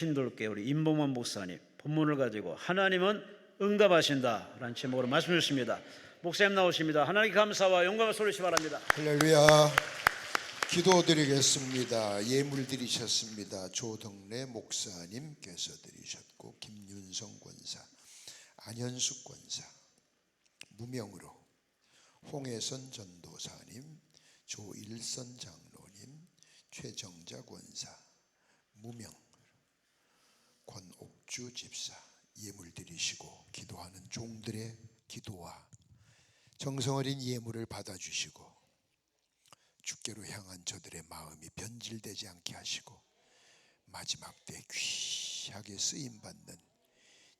신돌교회 우리 임봉원 목사님 본문을 가지고 하나님은 응답하신다라는 제목으로 말씀 주십니다. 목사님 나오십니다. 하나님 감사와 영광을 소리시 바랍니다. 할렐루야. 기도드리겠습니다. 예물 드리셨습니다. 조덕래 목사님께서 드리셨고, 김윤성 권사, 안현숙 권사, 무명으로, 홍혜선 전도사님, 조일선 장로님, 최정자 권사, 무명, 권옥주 집사, 예물 드리시고 기도하는 종들의 기도와 정성어린 예물을 받아주시고 주께로 향한 저들의 마음이 변질되지 않게 하시고 마지막 때 귀하게 쓰임받는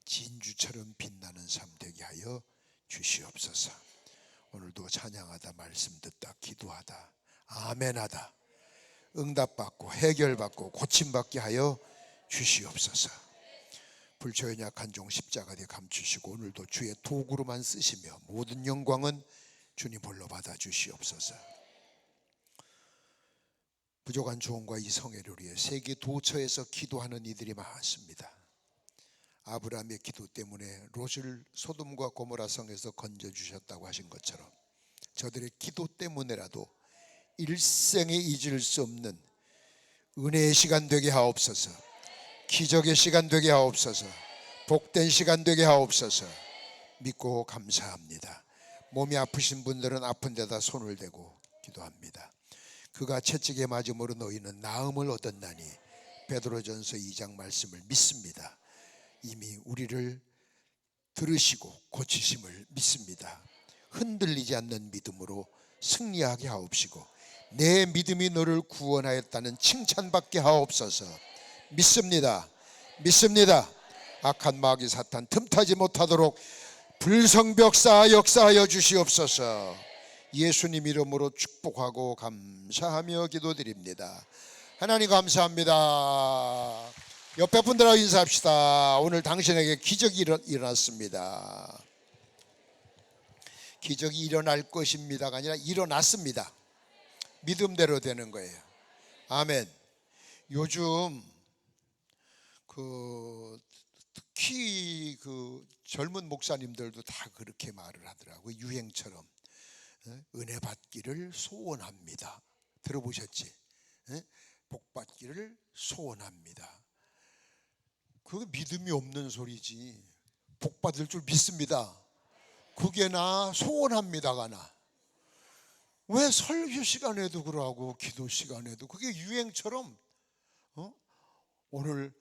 진주처럼 빛나는 삶 되게 하여 주시옵소서. 오늘도 찬양하다, 말씀 듣다, 기도하다, 아멘하다, 응답받고 해결받고 고침받게 하여 주시옵소서. 불처 연약한 종 십자가에 감추시고 오늘도 주의 도구로만 쓰시며 모든 영광은 주님 홀로 받아 주시옵소서. 부족한 종과 이 성회를 위해 세계 도처에서 기도하는 이들이 많습니다. 아브라함의 기도 때문에 롯을 소돔과 고모라 성에서 건져주셨다고 하신 것처럼 저들의 기도 때문에라도 일생에 잊을 수 없는 은혜의 시간 되게 하옵소서. 기적의 시간 되게 하옵소서. 복된 시간 되게 하옵소서. 믿고 감사합니다. 몸이 아프신 분들은 아픈 데다 손을 대고 기도합니다. 그가 채찍에 맞음으로 너희는 나음을 얻었나니 베드로전서 2장 말씀을 믿습니다. 이미 우리를 들으시고 고치심을 믿습니다. 흔들리지 않는 믿음으로 승리하게 하옵시고 내 믿음이 너를 구원하였다는 칭찬받게 하옵소서. 믿습니다. 믿습니다. 악한 마귀 사탄 틈타지 못하도록 불성벽 쌓아 역사하여 주시옵소서. 예수님 이름으로 축복하고 감사하며 기도드립니다. 하나님 감사합니다. 옆에 분들하고 인사합시다. 오늘 당신에게 기적이 일어났습니다. 기적이 일어날 것입니다가 아니라 일어났습니다. 믿음대로 되는 거예요. 아멘. 요즘 특히 젊은 목사님들도 다 그렇게 말을 하더라고요. 유행처럼 은혜 받기를 소원합니다. 들어보셨지? 복 받기를 소원합니다. 그게 믿음이 없는 소리지. 복 받을 줄 믿습니다. 그게 나 소원합니다가 나. 왜 설교 시간에도 그러고 기도 시간에도 그게 유행처럼 오늘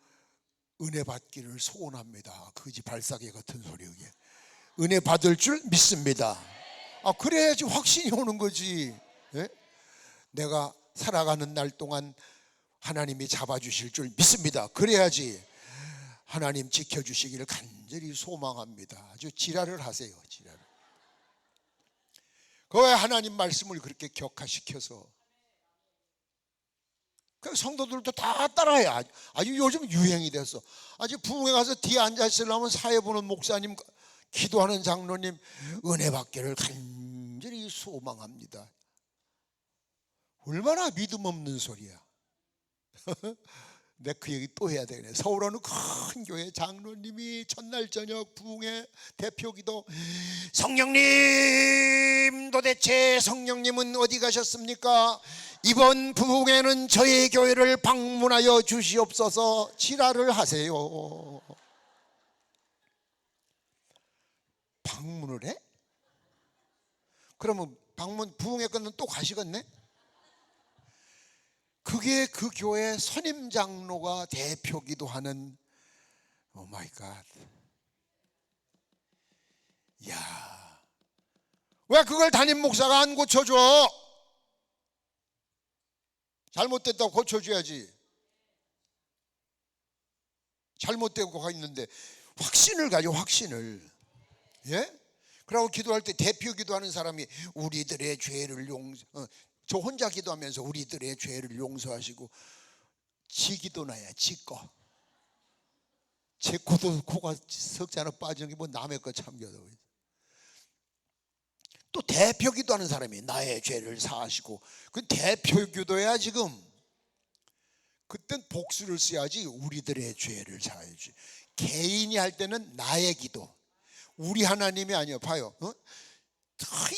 은혜 받기를 소원합니다. 그지 발사계 같은 소리. 그게 은혜 받을 줄 믿습니다. 그래야지 확신이 오는 거지. 내가 살아가는 날 동안 하나님이 잡아주실 줄 믿습니다. 그래야지 하나님 지켜주시기를 간절히 소망합니다. 아주 지랄을 하세요. 지랄을. 그 왜 하나님 말씀을 그렇게 격화시켜서 그 성도들도 다 따라해. 아주 요즘 유행이 됐어. 아주 부흥회 가서 뒤에 앉아 있으려면 사회 보는 목사님, 기도하는 장로님 은혜 받기를 간절히 소망합니다. 얼마나 믿음 없는 소리야. 내 그 얘기 또 해야 되네. 서울 어느 큰 교회 장로님이 첫날 저녁 부흥회 대표기도, 성령님, 도대체 성령님은 어디 가셨습니까? 이번 부흥회는 저희 교회를 방문하여 주시옵소서. 지랄을 하세요. 방문을 해? 그러면 부흥회 끝나면 또 가시겠네? 그게 그 교회 선임 장로가 대표기도 하는, 오 마이 갓. 야, 왜 그걸 담임 목사가 안 고쳐줘? 잘못됐다고 고쳐줘야지. 잘못되고 가 있는데 확신을 가져, 확신을. 예? 그러고 기도할 때 대표 기도하는 사람이 우리들의 죄를 저 혼자 기도하면서 우리들의 죄를 용서하시고, 지 기도나야 지 거. 제 코가 석자나 빠지는 게 뭐 남의 거 참겨도. 또 대표 기도하는 사람이 나의 죄를 사하시고, 그 대표 기도야 지금. 그땐 복수를 써야지 우리들의 죄를 사야지. 개인이 할 때는 나의 기도, 우리 하나님이 아니요. 봐요.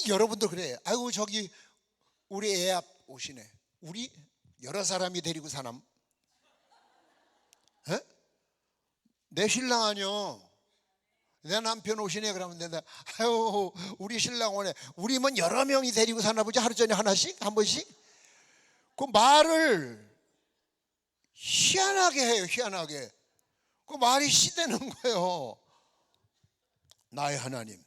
여러분들 그래. 아이고 저기 우리 애 앞 오시네. 우리 여러 사람이 데리고 사람. 에? 내 신랑 아니요. 내 남편 오시네. 그러면 내가 아유 우리 신랑 오네. 우리면 여러 명이 데리고 사나 보지. 하루 전에 하나씩 한 번씩. 그 말을 희한하게 해요. 희한하게. 그 말이 씨되는 거예요. 나의 하나님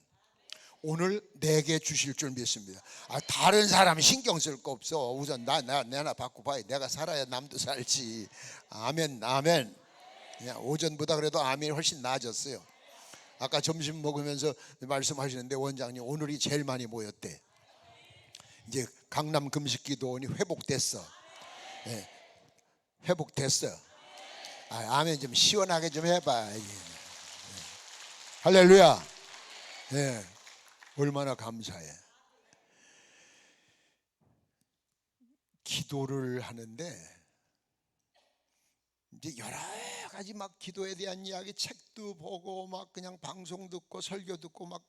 오늘 내게 주실 줄 믿습니다. 다른 사람 신경 쓸 거 없어. 우선 내나 받고 봐야. 내가 살아야 남도 살지. 아멘 아멘. 그냥 오전보다 그래도 아멘이 훨씬 나아졌어요. 아까 점심 먹으면서 말씀하시는데 원장님 오늘이 제일 많이 모였대. 이제 강남 금식기도원이 회복됐어. 네, 회복됐어. 아멘 좀 시원하게 좀 해봐. 네. 할렐루야. 네, 얼마나 감사해. 기도를 하는데 이제 여러 가지 막 기도에 대한 이야기 책도 보고 막 그냥 방송 듣고 설교 듣고 막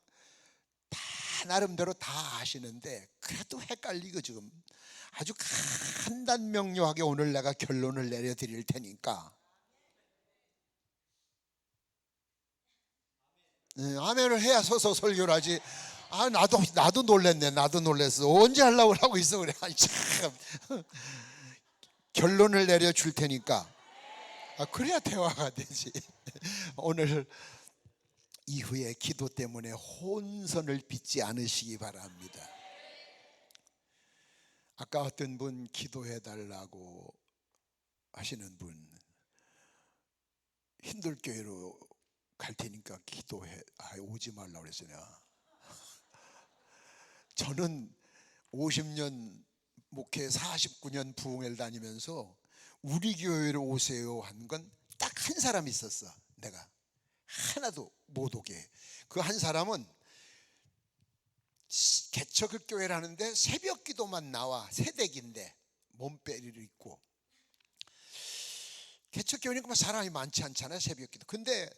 다 나름대로 다 아시는데 그래도 헷갈리고 지금 아주 간단명료하게 오늘 내가 결론을 내려드릴 테니까 아멘을 해야 서서 설교를 하지. 나도 놀랬네. 나도 놀랬어. 언제 하려고 하고 있어 그래. 참 결론을 내려줄 테니까 그래야 대화가 되지. 오늘 이후에 기도 때문에 혼선을 빚지 않으시기 바랍니다. 아까 어떤 분 기도해 달라고 하시는 분 hin들교회로 갈 테니까 기도해. 오지 말라고 그랬어요. 내가. 저는 50년 목회 49년 부흥회를 다니면서 우리 교회로 오세요 한 건 딱 한 사람 있었어. 내가 하나도 못 오게. 그 한 사람은 개척교회를 하는데 새벽 기도만 나와. 새댁인데 몸빼리를 입고. 개척교회니까 사람이 많지 않잖아요. 새벽 기도. 근데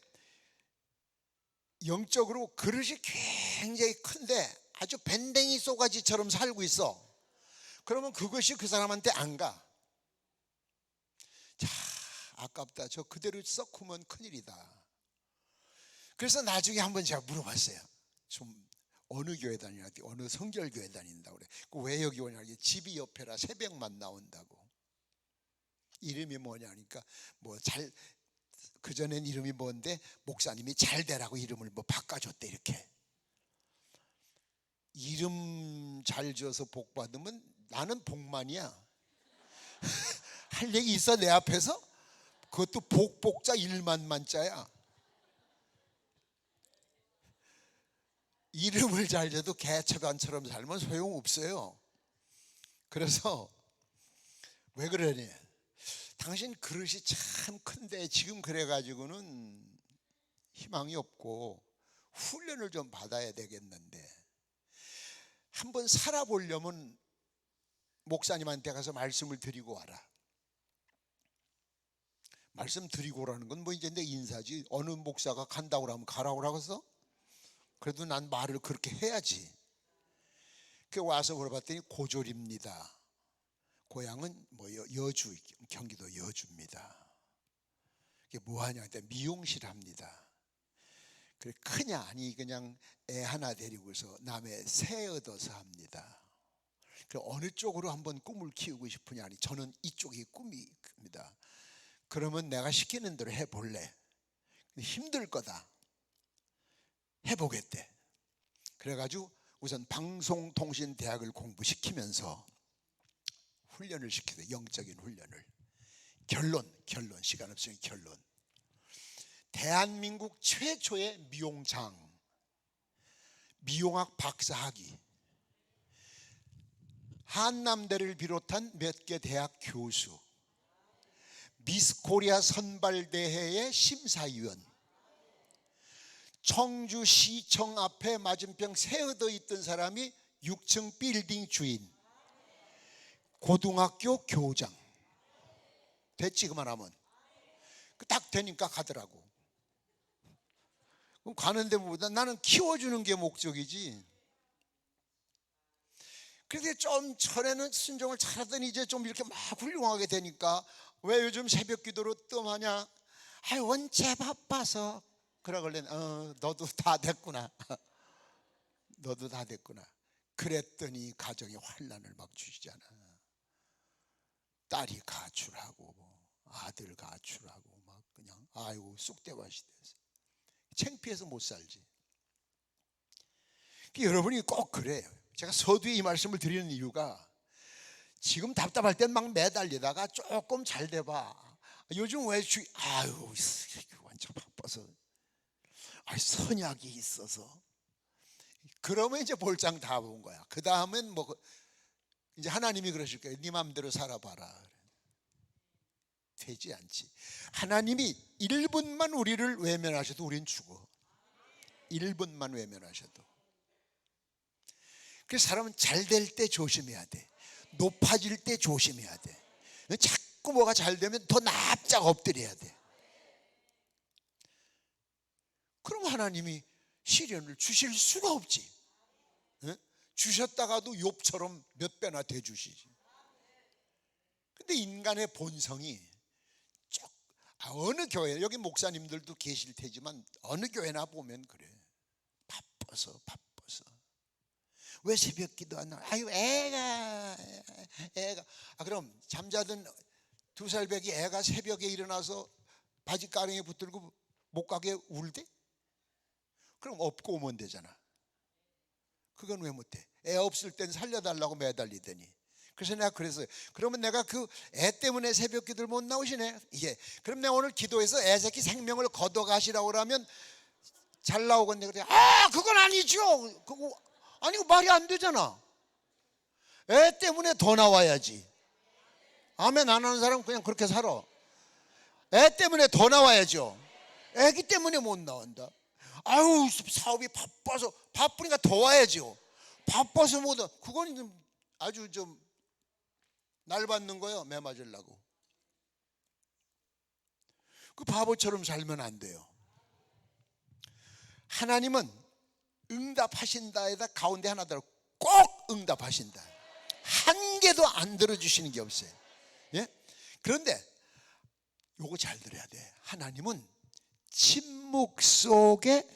영적으로 그릇이 굉장히 큰데 아주 밴댕이 쏘가지처럼 살고 있어. 그러면 그것이 그 사람한테 안 가. 자, 아깝다. 저 그대로 썩으면 큰일이다. 그래서 나중에 한번 제가 물어봤어요. 좀 어느 교회 다니냐, 어느 성결교회 다닌다고 그래. 왜 여기 오냐, 집이 옆에라 새벽만 나온다고. 이름이 뭐냐 하니까 그전엔 이름이 뭔데 목사님이 잘 되라고 이름을 바꿔줬대. 이렇게 이름 잘 지어서 복 받으면 나는 복만이야. 할 얘기 있어 내 앞에서? 그것도 복자 1만 만자야. 이름을 잘 지어도 개처반처럼 살면 소용없어요. 그래서 왜 그러니? 당신 그릇이 참 큰데 지금 그래가지고는 희망이 없고 훈련을 좀 받아야 되겠는데 한번 살아보려면 목사님한테 가서 말씀을 드리고 와라. 말씀 드리고 오라는 건 이제 내 인사지. 어느 목사가 간다고 하면 가라고 하겠어? 그래도 난 말을 그렇게 해야지. 그 와서 물어봤더니 고졸입니다. 고향은 여주, 경기도 여주입니다. 이게 뭐하냐 했더니 미용실 합니다. 그래 크냐? 아니 그냥 애 하나 데리고서 남의 새 얻어서 합니다. 그래 어느 쪽으로 한번 꿈을 키우고 싶으냐? 아니 저는 이쪽이 꿈입니다. 그러면 내가 시키는 대로 해볼래. 힘들 거다. 해보겠대. 그래가지고 우선 방송통신대학을 공부시키면서 훈련을 시키대. 영적인 훈련을. 결론 시간 없으니 결론. 대한민국 최초의 미용장, 미용학 박사학위, 한남대를 비롯한 몇 개 대학 교수, 미스코리아 선발대회의 심사위원, 청주시청 앞에 맞은편 새어더 있던 사람이 6층 빌딩 주인, 고등학교 교장, 됐지 그만하면. 딱 되니까 가더라고. 그럼 가는 데보다 나는 키워주는 게 목적이지. 그런데 좀 전에는 순종을 잘하더니 이제 좀 이렇게 막 훌륭하게 되니까 왜 요즘 새벽 기도로 뜸하냐? 아유 원체 바빠서. 그러고 그래. 너도 다 됐구나. 너도 다 됐구나. 그랬더니 가정에 환난을 막 주시잖아. 딸이 가출하고 아들 가출하고 막 그냥 아이고 쑥대밭이 돼서 창피해서 못 살지. 여러분이 꼭 그래요. 제가 서두에 이 말씀을 드리는 이유가 지금 답답할 땐 막 매달리다가 조금 잘 돼봐. 요즘 왜 아유 완전 바빠서 선약이 있어서 그러면 이제 볼장 다 본 거야. 그 다음엔 뭐 이제 하나님이 그러실 거예요. 네 맘대로 살아봐라. 되지 않지. 하나님이 1분만 우리를 외면하셔도 우린 죽어. 1분만 외면하셔도. 그래서 사람은 잘 될 때 조심해야 돼. 높아질 때 조심해야 돼. 자꾸 뭐가 잘 되면 더 납작 엎드려야 돼. 그럼 하나님이 시련을 주실 수가 없지. 주셨다가도 욥처럼 몇 배나 돼 주시지. 근데 인간의 본성이 어느 교회, 여기 목사님들도 계실 테지만 어느 교회나 보면 그래. 바빠서 왜 새벽 기도 안 나와? 아유 애가 그럼 잠자던 2살 배기 애가 새벽에 일어나서 바지가랑이에 붙들고 못 가게 울대? 그럼 업고 오면 되잖아. 그건 왜 못해? 애 없을 땐 살려달라고 매달리더니. 그래서 내가 그랬어요. 그러면 내가 그 애 때문에 새벽 기도를 못 나오시네. 예. 그럼 내가 오늘 기도해서 애 새끼 생명을 걷어가시라고 그러면 잘 나오겠네. 그래. 그건 아니죠. 그거 아니 말이 안 되잖아. 애 때문에 더 나와야지. 아멘 안 하는 사람은 그냥 그렇게 살아. 애 때문에 더 나와야죠. 애기 때문에 못 나온다. 아유 사업이 바쁘니까 더 와야죠. 바빠서 못 와. 그건 아주 좀 날 받는 거예요. 매 맞으려고. 그 바보처럼 살면 안 돼요. 하나님은 응답하신다에다 가운데 하나 더꼭 응답하신다. 한 개도 안 들어주시는 게 없어요. 예? 그런데 요거 잘 들어야 돼. 하나님은 침묵 속에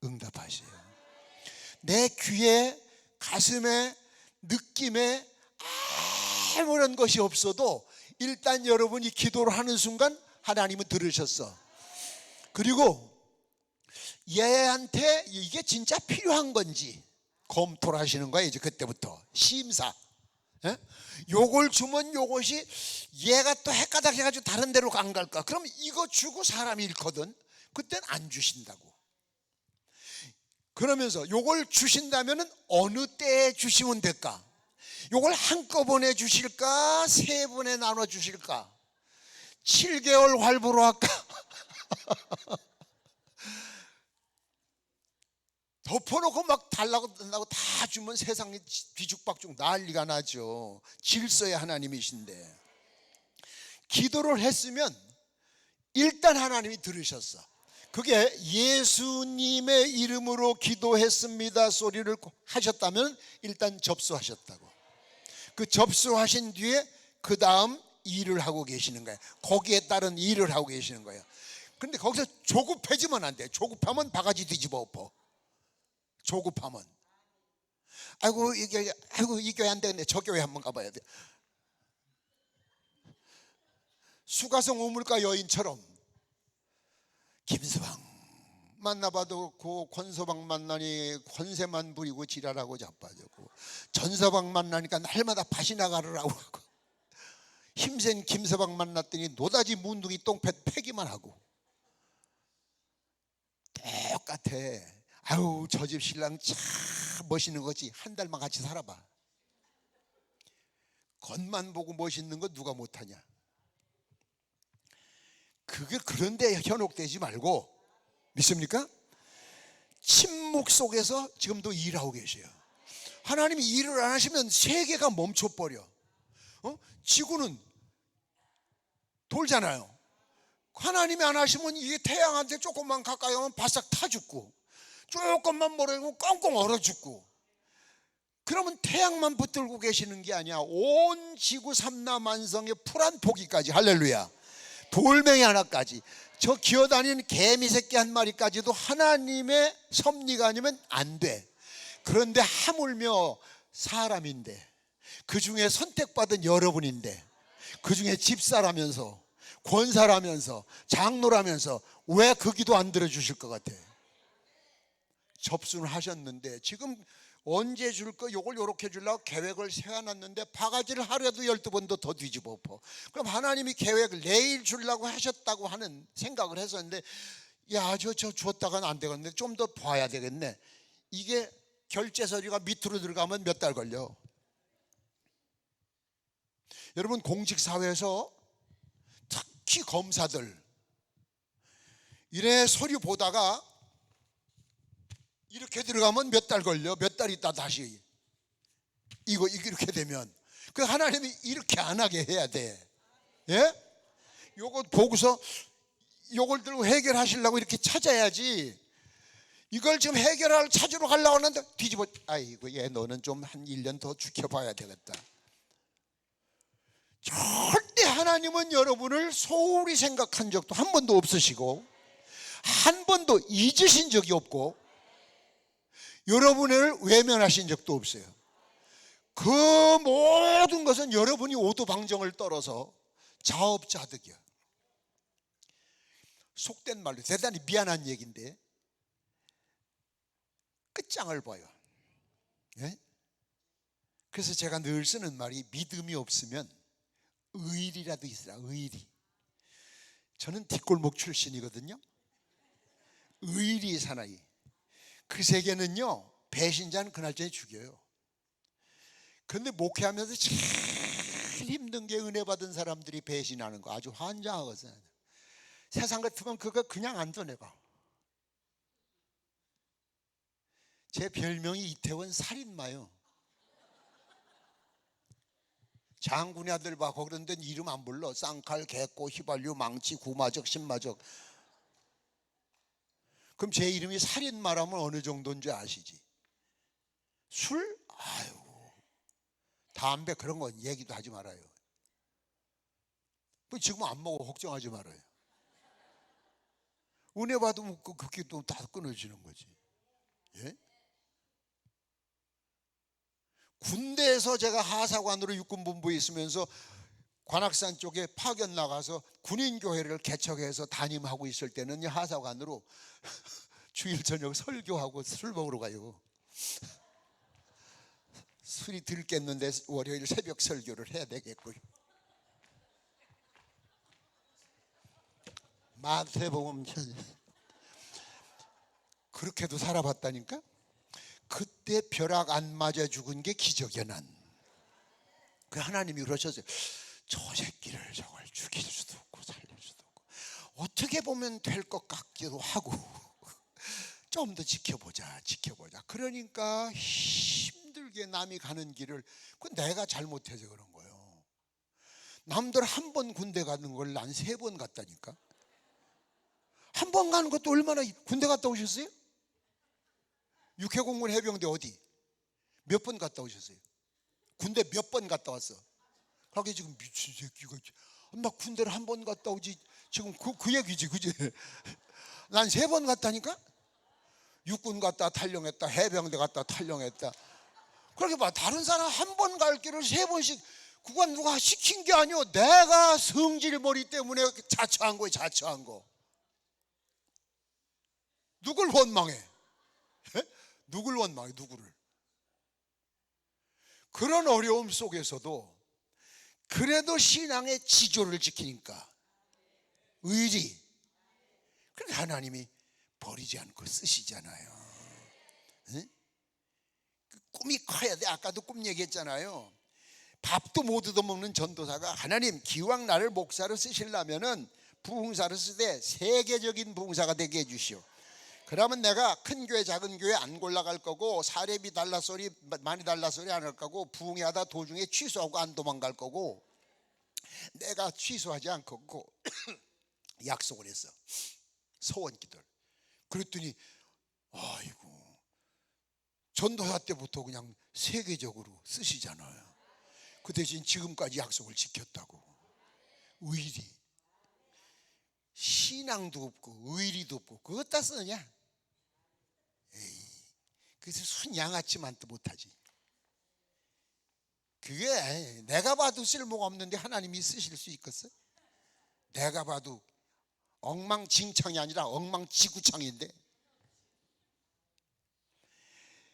응답하세요. 내 귀에 가슴에 느낌에 아무런 것이 없어도 일단 여러분이 기도를 하는 순간 하나님은 들으셨어. 그리고 얘한테 이게 진짜 필요한 건지 검토를 하시는 거야. 이제 그때부터 심사. 예? 요걸 주면 요것이 얘가 또 헷가닥 해가지고 다른 데로 안 갈까? 그럼 이거 주고 사람이 잃거든. 그땐 안 주신다고. 그러면서 요걸 주신다면은 어느 때에 주시면 될까? 요걸 한꺼번에 주실까? 3번에 나눠 주실까? 7개월 활부로 할까? 덮어놓고 막 달라고 다 주면 세상이 뒤죽박죽 난리가 나죠. 질서의 하나님이신데 기도를 했으면 일단 하나님이 들으셨어. 그게 예수님의 이름으로 기도했습니다 소리를 하셨다면 일단 접수하셨다고. 그 접수하신 뒤에 그 다음 일을 하고 계시는 거예요. 거기에 따른 일을 하고 계시는 거예요. 그런데 거기서 조급해지면 안 돼. 조급하면 바가지 뒤집어 엎어. 조급하면 아이고 이 교회 안 되겠네. 저 교회 한번 가봐야 돼. 수가성 우물가 여인처럼 김서방 만나봐도 그 권서방 만나니 권세만 부리고 지랄하고 자빠졌고 전서방 만나니까 날마다 밭이나 가르라고 하고 힘센 김서방 만났더니 노다지 문둥이 똥패 패기만 하고 똑같아. 아유 저 집 신랑 참 멋있는 거지. 한 달만 같이 살아봐. 겉만 보고 멋있는 거 누가 못하냐. 그게 그런데 현혹되지 말고 믿습니까? 침묵 속에서 지금도 일하고 계세요. 하나님이 일을 안 하시면 세계가 멈춰버려. 지구는 돌잖아요. 하나님이 안 하시면 이게 태양한테 조금만 가까이 하면 바싹 타 죽고, 조금만 멀어지면 꽁꽁 얼어 죽고. 그러면 태양만 붙들고 계시는 게 아니야. 온 지구 삼라만성의 풀 한 포기까지, 할렐루야, 돌멩이 하나까지, 저 기어다니는 개미 새끼 한 마리까지도 하나님의 섭리가 아니면 안 돼. 그런데 하물며 사람인데, 그 중에 선택받은 여러분인데, 그 중에 집사라면서 권사라면서 장로라면서 왜 그 기도 안 들어주실 것 같아? 접수는 하셨는데 지금 언제 줄 거, 요걸 요렇게 주려고 계획을 세워놨는데 바가지를 하루에도 12번도 더 뒤집어 엎어. 그럼 하나님이 계획을 내일 주려고 하셨다고 하는 생각을 했었는데, 야, 저 줬다가는 안 되겠네, 좀 더 봐야 되겠네. 이게 결제 서류가 밑으로 들어가면 몇 달 걸려. 여러분, 공직사회에서 특히 검사들 이래 서류 보다가 이렇게 들어가면 몇 달 걸려. 몇 달 있다 다시 이거 이렇게 되면, 그 하나님이 이렇게 안 하게 해야 돼. 예? 요거 보고서 요걸 들고 해결하시려고 이렇게 찾아야지. 이걸 지금 찾으러 가려고 하는데 뒤집어, 아이고 얘 너는 좀 한 1년 더 지켜봐야 되겠다. 절대 하나님은 여러분을 소홀히 생각한 적도 한 번도 없으시고, 한 번도 잊으신 적이 없고, 여러분을 외면하신 적도 없어요. 그 모든 것은 여러분이 오두방정을 떨어서 자업자득이야. 속된 말로 대단히 미안한 얘기인데 끝장을 봐요. 예? 그래서 제가 늘 쓰는 말이, 믿음이 없으면 의리라도 있으라. 의리. 저는 뒷골목 출신이거든요. 의리 사나이. 그 세계는요, 배신자는 그날짜에 죽여요. 그런데 목회하면서 제일 힘든 게 은혜 받은 사람들이 배신하는 거. 아주 환장하거든요. 세상 같으면 그거 그냥 안 둬. 내가 제 별명이 이태원 살인마요. 장군의 아들 봐, 그런 데는 이름 안 불러. 쌍칼, 개꼬, 휘발유, 망치, 구마적, 신마적. 그럼 제 이름이 살인마라면 어느 정도인지 아시지? 술? 아유, 담배 그런 건 얘기도 하지 말아요. 지금 안 먹어, 걱정하지 말아요. 은혜 받으면 그렇게 또 다 끊어지는 거지. 예? 군대에서 제가 하사관으로 육군본부에 있으면서 관악산 쪽에 파견 나가서 군인교회를 개척해서 담임하고 있을 때는 하사관으로 주일 저녁 설교하고 술 먹으러 가요. 술이 들 깼는데 월요일 새벽 설교를 해야 되겠고요. 마태복음 그렇게도 살아봤다니까. 그때 벼락 안 맞아 죽은 게 기적이야. 난 그 하나님이 그러셨어요. 저 새끼를 저걸 죽일 수도 없고 살릴 수도 없고, 어떻게 보면 될 것 같기도 하고 좀 더 지켜보자. 그러니까 힘들게 남이 가는 길을, 그 내가 잘못해서 그런 거예요. 남들 한 번 군대 가는 걸 난 3번 갔다니까. 한 번 가는 것도 얼마나. 군대 갔다 오셨어요? 육해공군 해병대 어디? 몇 번 갔다 오셨어요? 군대 몇 번 갔다 왔어? 하게 지금 미친 새끼가, 나 군대를 한 번 갔다 오지 지금 그 얘기지, 그지? 난 3번 갔다니까. 육군 갔다 탈영했다, 해병대 갔다 탈영했다. 그렇게 봐, 다른 사람 한 번 갈 길을 3번씩, 그건 누가 시킨 게 아니오. 내가 성질머리 때문에 자처한 거예요. 자처한 거. 누굴 원망해? 에? 누굴 원망해? 누구를? 그런 어려움 속에서도 그래도 신앙의 지조를 지키니까 의리, 그래 하나님이 버리지 않고 쓰시잖아요. 에? 꿈이 커야 돼. 아까도 꿈 얘기했잖아요. 밥도 못 얻어먹는 전도사가, 하나님 기왕 나를 목사로 쓰시려면은 부흥사로 쓰되 세계적인 부흥사가 되게 해주시오. 그러면 내가 큰 교회 작은 교회 안 골라갈 거고, 사례비 달라 소리 많이 달라 소리 안 할 거고, 부흥회하다 도중에 취소하고 안 도망갈 거고, 내가 취소하지 않고 약속을 했어. 소원 기도를. 그랬더니 아이고, 전도사 때부터 그냥 세계적으로 쓰시잖아요. 그 대신 지금까지 약속을 지켰다고. 의리. 신앙도 없고 의리도 없고 그것 다 쓰느냐? 에이, 그래서 순 양아치만 또 못하지. 그게 내가 봐도 쓸모가 없는데 하나님이 쓰실 수 있겠어? 내가 봐도 엉망진창이 아니라 엉망지구창인데,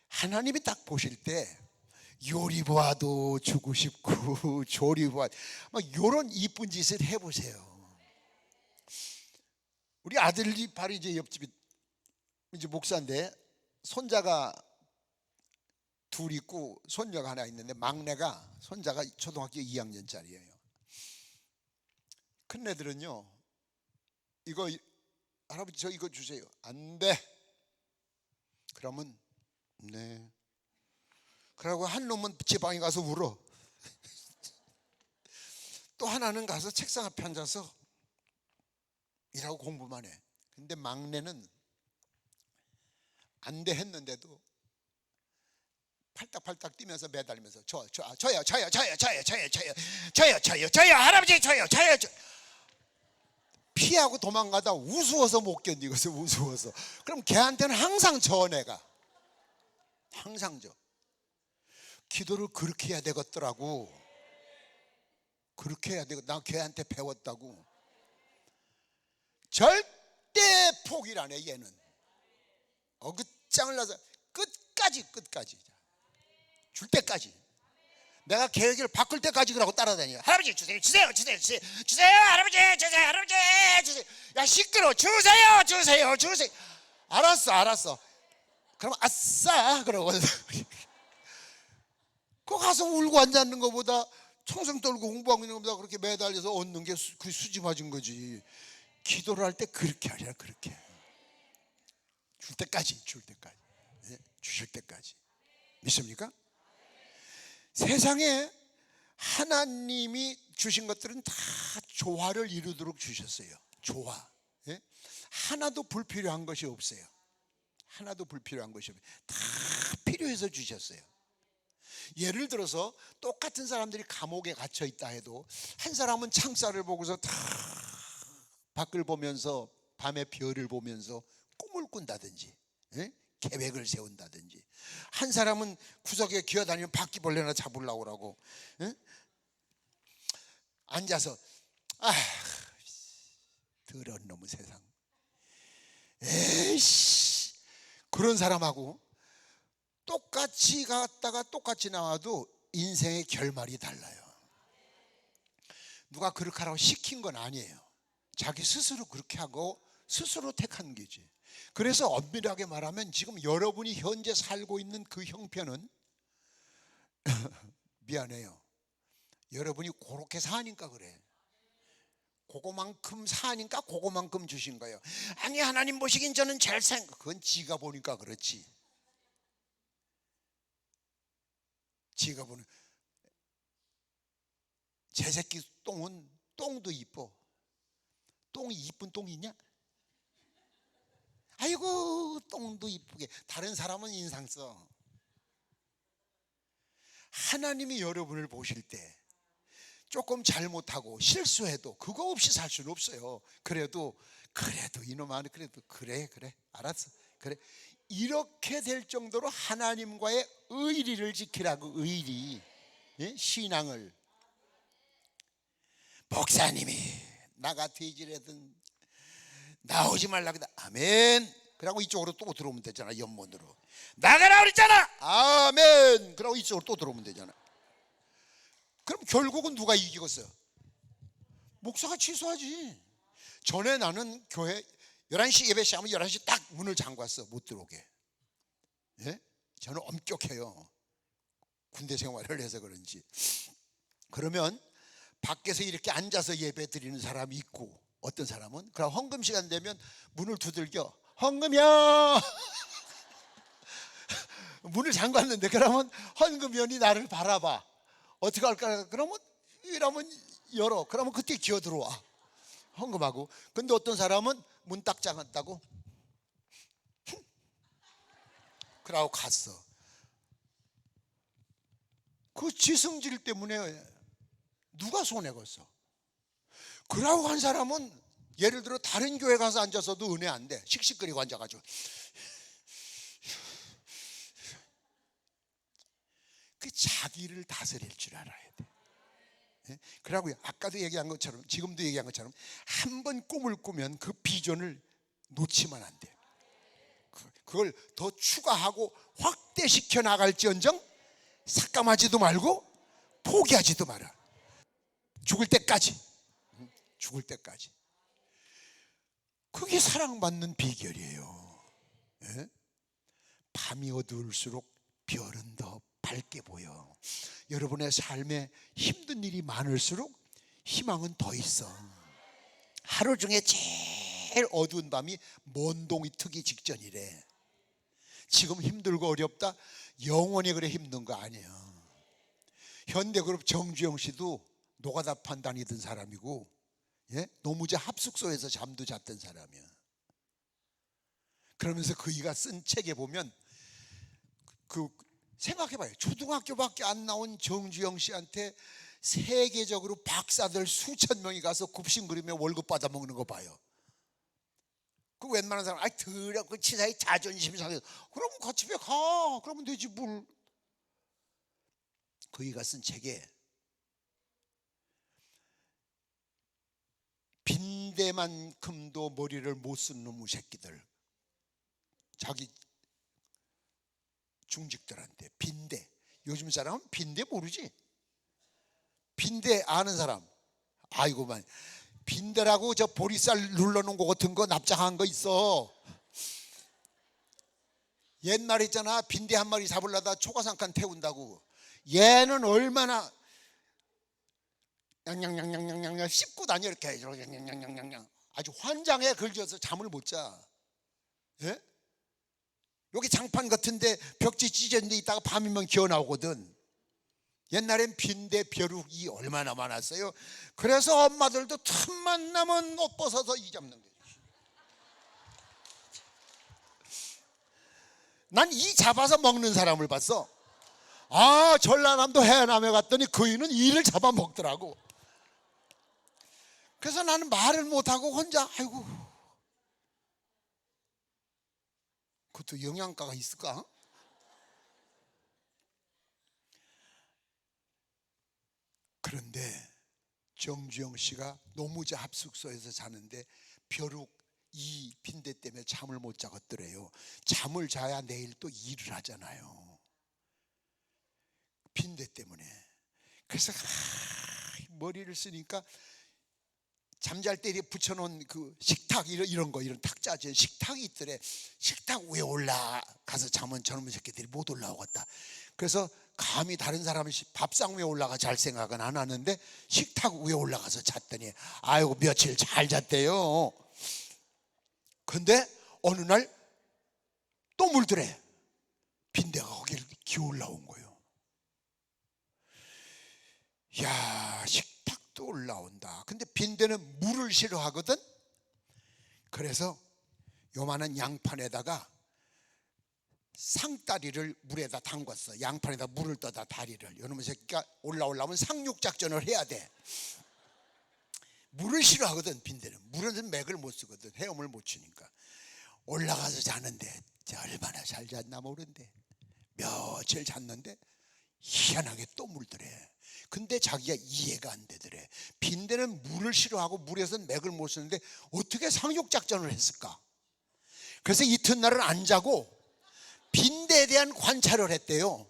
하나님이 딱 보실 때 요리 보아도 주고 싶고 조리 보아도 막 요런 이쁜 짓을 해보세요. 우리 아들이 바로 이제 옆집이 이제 목사인데 손자가 둘 있고 손녀가 하나 있는데 막내가, 손자가 초등학교 2학년짜리예요. 큰애들은요, 이거 할아버지 저 이거 주세요. 안 돼. 그러면 네. 그러고 한 놈은 제 방에 가서 울어. 또 하나는 가서 책상 앞에 앉아서 일하고 공부만 해. 근데 막내는 안 돼 했는데도 팔딱팔딱 뛰면서 매달리면서 저요 할아버지 저요. 피하고 도망가다 우스워서 못 견디겠어요. 우스워서. 그럼 걔한테는 항상 저 내가 항상 저. 기도를 그렇게 해야 되겠더라고. 그렇게 해야 되고, 나 걔한테 배웠다고. 절대 포기를 안 해. 얘는 어긋장을 놔서 끝까지 줄 때까지. 내가 계획을 바꿀 때까지 그러고 따라다녀. 할아버지 주세요 할아버지 주세요. 야 시끄러. 주세요. 알았어. 그럼 아싸 그러고 그 가서 울고 앉는 것보다 청승 떨고 공부하고 있는 것보다 그렇게 매달려서 얻는 게 그 수지 맞은 거지. 기도를 할 때 그렇게 하랴. 그렇게 줄 때까지 네? 주실 때까지. 믿습니까? 세상에 하나님이 주신 것들은 다 조화를 이루도록 주셨어요. 조화. 예? 하나도 불필요한 것이 없어요. 다 필요해서 주셨어요. 예를 들어서 똑같은 사람들이 감옥에 갇혀 있다 해도 한 사람은 창살을 보고서 다 밖을 보면서 밤에 별을 보면서 꿈을 꾼다든지, 예? 계획을 세운다든지, 한 사람은 구석에 기어다니면 바퀴벌레나 잡으려고 그러고, 예? 앉아서 더러운 놈의 세상, 에이씨, 그런 사람하고 똑같이 갔다가 똑같이 나와도 인생의 결말이 달라요. 누가 그렇게 하라고 시킨 건 아니에요. 자기 스스로 그렇게 하고 스스로 택한 거지. 그래서 엄밀하게 말하면 지금 여러분이 현재 살고 있는 그 형편은 미안해요, 여러분이 그렇게 사니까 그래. 그거만큼 사니까 그거만큼 주신 거예요. 아니 하나님 보시긴 저는 그건 지가 보니까 그렇지. 지가 보는 제 새끼 똥은 똥도 이뻐. 똥이 이쁜 똥이 있냐? 아이고 똥도 이쁘게. 다른 사람은 인상 써. 하나님이 여러분을 보실 때 조금 잘못하고 실수해도 그거 없이 살 수는 없어요. 그래도 이놈 안에 그래도 그래 알았어 그래, 이렇게 될 정도로 하나님과의 의리를 지키라고. 의리, 예? 신앙을. 목사님이 나가 돼지라든 나오지 말라고 했다. 아멘. 그러고 이쪽으로 또 들어오면 되잖아. 옆문으로 나가라 그랬잖아. 아멘. 그러고 이쪽으로 또 들어오면 되잖아. 그럼 결국은 누가 이기겠어요? 목사가 취소하지. 전에 나는 교회 11시 예배 시작하면 11시 딱 문을 잠갔어. 못 들어오게. 예? 저는 엄격해요. 군대 생활을 해서 그런지. 그러면 밖에서 이렇게 앉아서 예배 드리는 사람이 있고, 어떤 사람은 그럼 헌금 시간 되면 문을 두들겨. 헌금이요. 문을 잠갔는데 그러면 헌금위원이 나를 바라봐. 어떻게 할까? 그러면 이러면 열어. 그러면 그때 기어 들어와. 헌금하고. 근데 어떤 사람은 문 딱 잠갔다고 그러고 갔어. 그 지성질 때문에 누가 손해겠어? 그러고 간 사람은 예를 들어 다른 교회 가서 앉아서도 은혜 안 돼. 씩씩거리고 앉아가지고. 그 자기를 다스릴 줄 알아야 돼. 예? 그러고 아까도 얘기한 것처럼, 지금도 얘기한 것처럼, 한 번 꿈을 꾸면 그 비전을 놓치면 안 돼. 그걸 더 추가하고 확대시켜 나갈지언정 삭감하지도 말고 포기하지도 마라. 죽을 때까지. 죽을 때까지. 그게 사랑받는 비결이에요. 예? 밤이 어두울수록 별은 더 밝게 보여. 여러분의 삶에 힘든 일이 많을수록 희망은 더 있어. 하루 중에 제일 어두운 밤이 먼동이 트기 직전이래. 지금 힘들고 어렵다? 영원히 그래 힘든 거 아니에요. 현대그룹 정주영 씨도 노가다판 다니던 사람이고, 예? 노무자 합숙소에서 잠도 잤던 사람이야. 그러면서 그이가 쓴 책에 보면 생각해봐요. 초등학교밖에 안 나온 정주영 씨한테 세계적으로 박사들 수천 명이 가서 굽신거리며 월급 받아 먹는 거 봐요. 그 웬만한 사람, 더럽고 치사히 자존심 상해서, 그럼 같이 집에 가. 그러면 되지 뭘. 그이가 쓴 책에 빈대만큼도 머리를 못 쓴 놈의 새끼들, 자기 중직들한테 빈대. 요즘 사람은 빈대 모르지? 빈대 아는 사람? 아이고만. 빈대라고 저 보리쌀 눌러놓은 거 같은 거 납작한 거 있어. 옛날에 있잖아, 빈대 한 마리 잡으려다 초가삼간 태운다고. 얘는 얼마나 냥냥냥냥냥냥 씹고 다녀. 이렇게 냥냥냥냥냥 아주 환장에 걸려서 잠을 못 자. 예? 여기 장판 같은데 벽지 찢어진데 있다가 밤이면 기어 나오거든. 옛날엔 빈대 벼룩이 얼마나 많았어요. 그래서 엄마들도 틈만 나면 옷 벗어서 이 잡는 거예요. 난 이 잡아서 먹는 사람을 봤어. 전라남도 해남에 갔더니 그이는 이를 잡아 먹더라고. 그래서 나는 말을 못하고 혼자, 아이고, 그것도 영양가가 있을까? 그런데 정주영 씨가 노무자 합숙소에서 자는데 벼룩 이 빈대 때문에 잠을 못 자겠더래요. 잠을 자야 내일 또 일을 하잖아요. 빈대 때문에. 그래서 머리를 쓰니까 잠잘 때 붙여놓은 그 식탁 이런 탁자지, 식탁이 있더래. 식탁 위에 올라가서 자면 저놈의 새끼들이 못 올라오겠다. 그래서 감히 다른 사람이 밥상 위에 올라가 잘 생각은 안 하는데 식탁 위에 올라가서 잤더니 아이고 며칠 잘 잤대요. 근데 어느 날 또 물더래. 빈대가 거기를 기어 올라온 거예요. 야, 식탁도 올라온다. 근데 빈대는 물을 싫어하거든. 그래서 요만한 양판에다가 상다리를 물에다 담궜어. 양판에다 물을 떠다 다리를. 요놈의 새끼가 올라오려면 상륙작전을 해야 돼. 물을 싫어하거든 빈대는. 물은 맥을 못 쓰거든. 헤엄을 못 치니까. 올라가서 자는데 얼마나 잘 잤나 모른데 며칠 잤는데 희한하게 또 물더래. 근데 자기가 이해가 안 되더래. 빈대는 물을 싫어하고 물에서는 맥을 못 쓰는데 어떻게 상륙작전을 했을까? 그래서 이튿날은 안 자고 빈대에 대한 관찰을 했대요.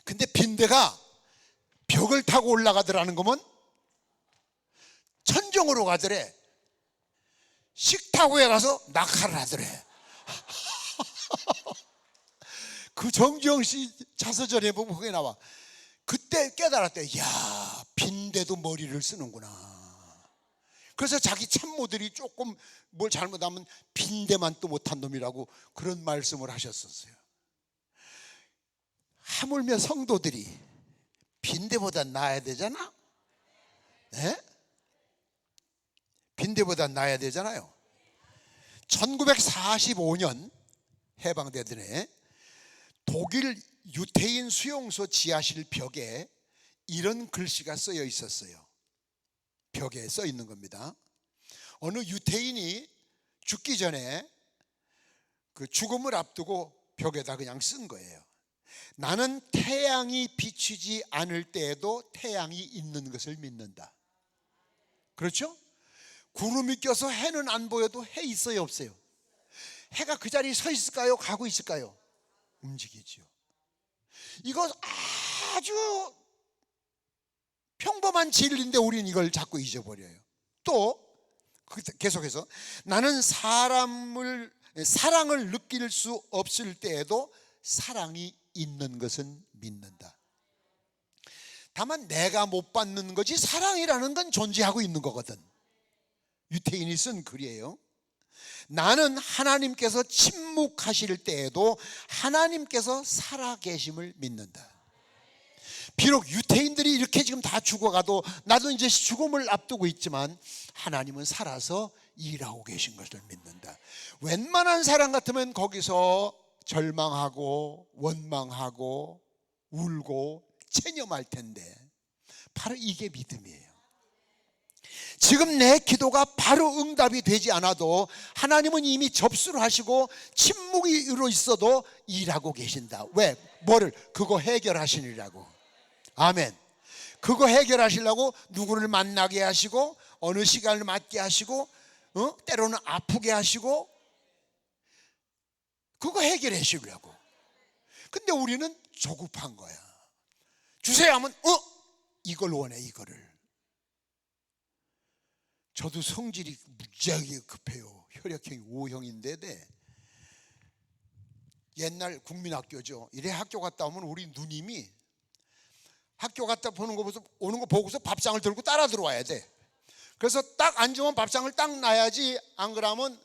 근데 빈대가 벽을 타고 올라가더라는 거면 천정으로 가더래. 식탁 위에 가서 낙하를 하더래. 그 정주영 씨 자서전에 보면 그게 나와. 그때 깨달았대. 야, 빈대도 머리를 쓰는구나. 그래서 자기 참모들이 조금 뭘 잘못하면 빈대만 또 못한 놈이라고 그런 말씀을 하셨었어요. 하물며 성도들이 빈대보다 나아야 되잖아. 빈대보다 나아야 되잖아요. 1945년 해방되던 해 독일 유태인 수용소 지하실 벽에 이런 글씨가 쓰여 있었어요. 벽에 써 있는 겁니다. 어느 유태인이 죽기 전에 그 죽음을 앞두고 벽에다 그냥 쓴 거예요. 나는 태양이 비추지 않을 때에도 태양이 있는 것을 믿는다. 그렇죠? 구름이 껴서 해는 안 보여도 해 있어요, 없어요? 해가 그 자리에 서 있을까요? 가고 있을까요? 움직이죠. 이거 아주 평범한 진리인데 우리는 이걸 자꾸 잊어버려요. 또 계속해서 나는 사랑을 느낄 수 없을 때에도 사랑이 있는 것은 믿는다. 다만 내가 못 받는 거지 사랑이라는 건 존재하고 있는 거거든. 유태인이 쓴 글이에요. 나는 하나님께서 침묵하실 때에도 하나님께서 살아계심을 믿는다. 비록 유태인들이 이렇게 지금 다 죽어가도 나도 이제 죽음을 앞두고 있지만 하나님은 살아서 일하고 계신 것을 믿는다. 웬만한 사람 같으면 거기서 절망하고 원망하고 울고 체념할 텐데 바로 이게 믿음이에요. 지금 내 기도가 바로 응답이 되지 않아도 하나님은 이미 접수를 하시고 침묵으로 있어도 일하고 계신다. 왜? 뭐를? 그거 해결하시느라고. 아멘. 그거 해결하시려고 누구를 만나게 하시고 어느 시간을 맞게 하시고 때로는 아프게 하시고 그거 해결해 주려고. 근데 우리는 조급한 거야. 주세요 하면 이걸 원해, 이거를. 저도 성질이 무지하게 급해요. 혈액형이 O형인데 옛날 국민학교죠. 이래 학교 갔다 오면 우리 누님이 학교 갔다 오는 거 보고서 밥상을 들고 따라 들어와야 돼. 그래서 딱 앉으면 밥상을 딱 놔야지. 안 그러면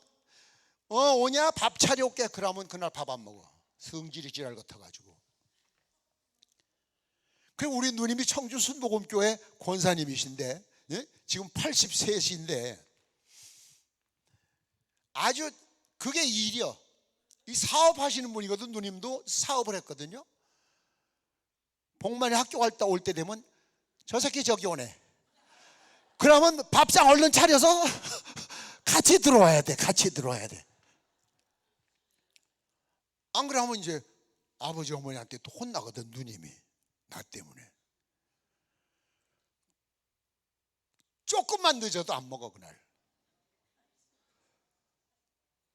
오냐 밥 차려올게. 그러면 그날 밥 안 먹어. 성질이 지랄 같아가지고. 그 우리 누님이 청주 순복음교회 권사님이신데 지금 83세신데 아주 그게 일이요. 이 사업하시는 분이거든. 누님도 사업을 했거든요. 복만이 학교 갔다 올 때 되면 저 새끼 저기 오네. 그러면 밥상 얼른 차려서 같이 들어와야 돼. 같이 들어와야 돼. 안 그러면 이제 아버지 어머니한테 또 혼나거든. 누님이 나 때문에. 조금만 늦어도 안 먹어 그날.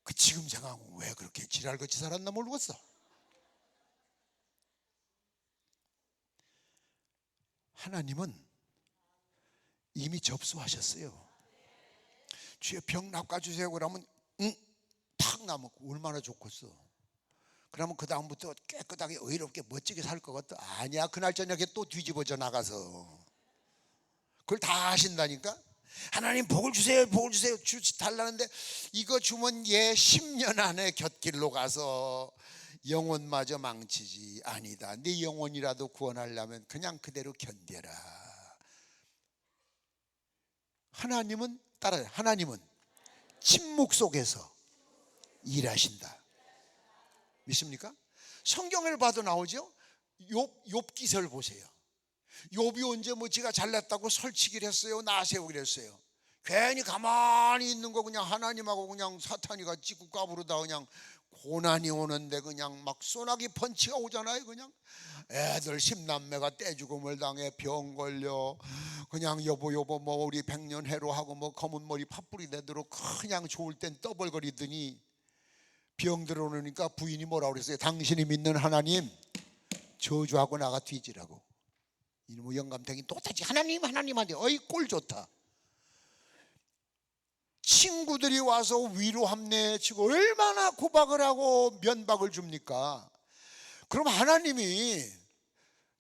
그 지금 생각하면 왜 그렇게 지랄같이 살았나 모르겠어. 하나님은 이미 접수하셨어요. 주여 병 낚아주세요 그러면 탁 나먹고 얼마나 좋겠어. 그러면 그 다음부터 깨끗하게 의롭게 멋지게 살 것 같아. 아니야. 그날 저녁에 또 뒤집어져 나가서 그걸 다 하신다니까. 하나님 복을 주세요, 복을 주세요 달라는데 이거 주면 얘 10년 안에 곁길로 가서 영혼마저 망치지. 아니다. 네 영혼이라도 구원하려면 그냥 그대로 견뎌라. 하나님은 따라요. 하나님은 침묵 속에서 일하신다. 믿습니까? 성경을 봐도 나오죠. 욥기서를 보세요. 욥이 언제 뭐 지가 잘났다고 설치기를 했어요? 나세우기를 했어요? 괜히 가만히 있는 거 그냥 하나님하고 그냥 사탄이가 찌고 까부르다 그냥 고난이 오는데 그냥 막 소나기 펀치가 오잖아요. 그냥 애들 10남매가 떼죽음을 당해 병 걸려 그냥 여보 뭐 우리 백년해로 하고 뭐 검은 머리 팥불이 되도록 그냥 좋을 땐 떠벌거리더니 병 들어오니까 부인이 뭐라고 그랬어요? 당신이 믿는 하나님 저주하고 나가 뒤지라고. 이놈의 영감탱이 똑같이 하나님한테 어이 꼴 좋다. 친구들이 와서 위로함내 치고 얼마나 구박을 하고 면박을 줍니까? 그럼 하나님이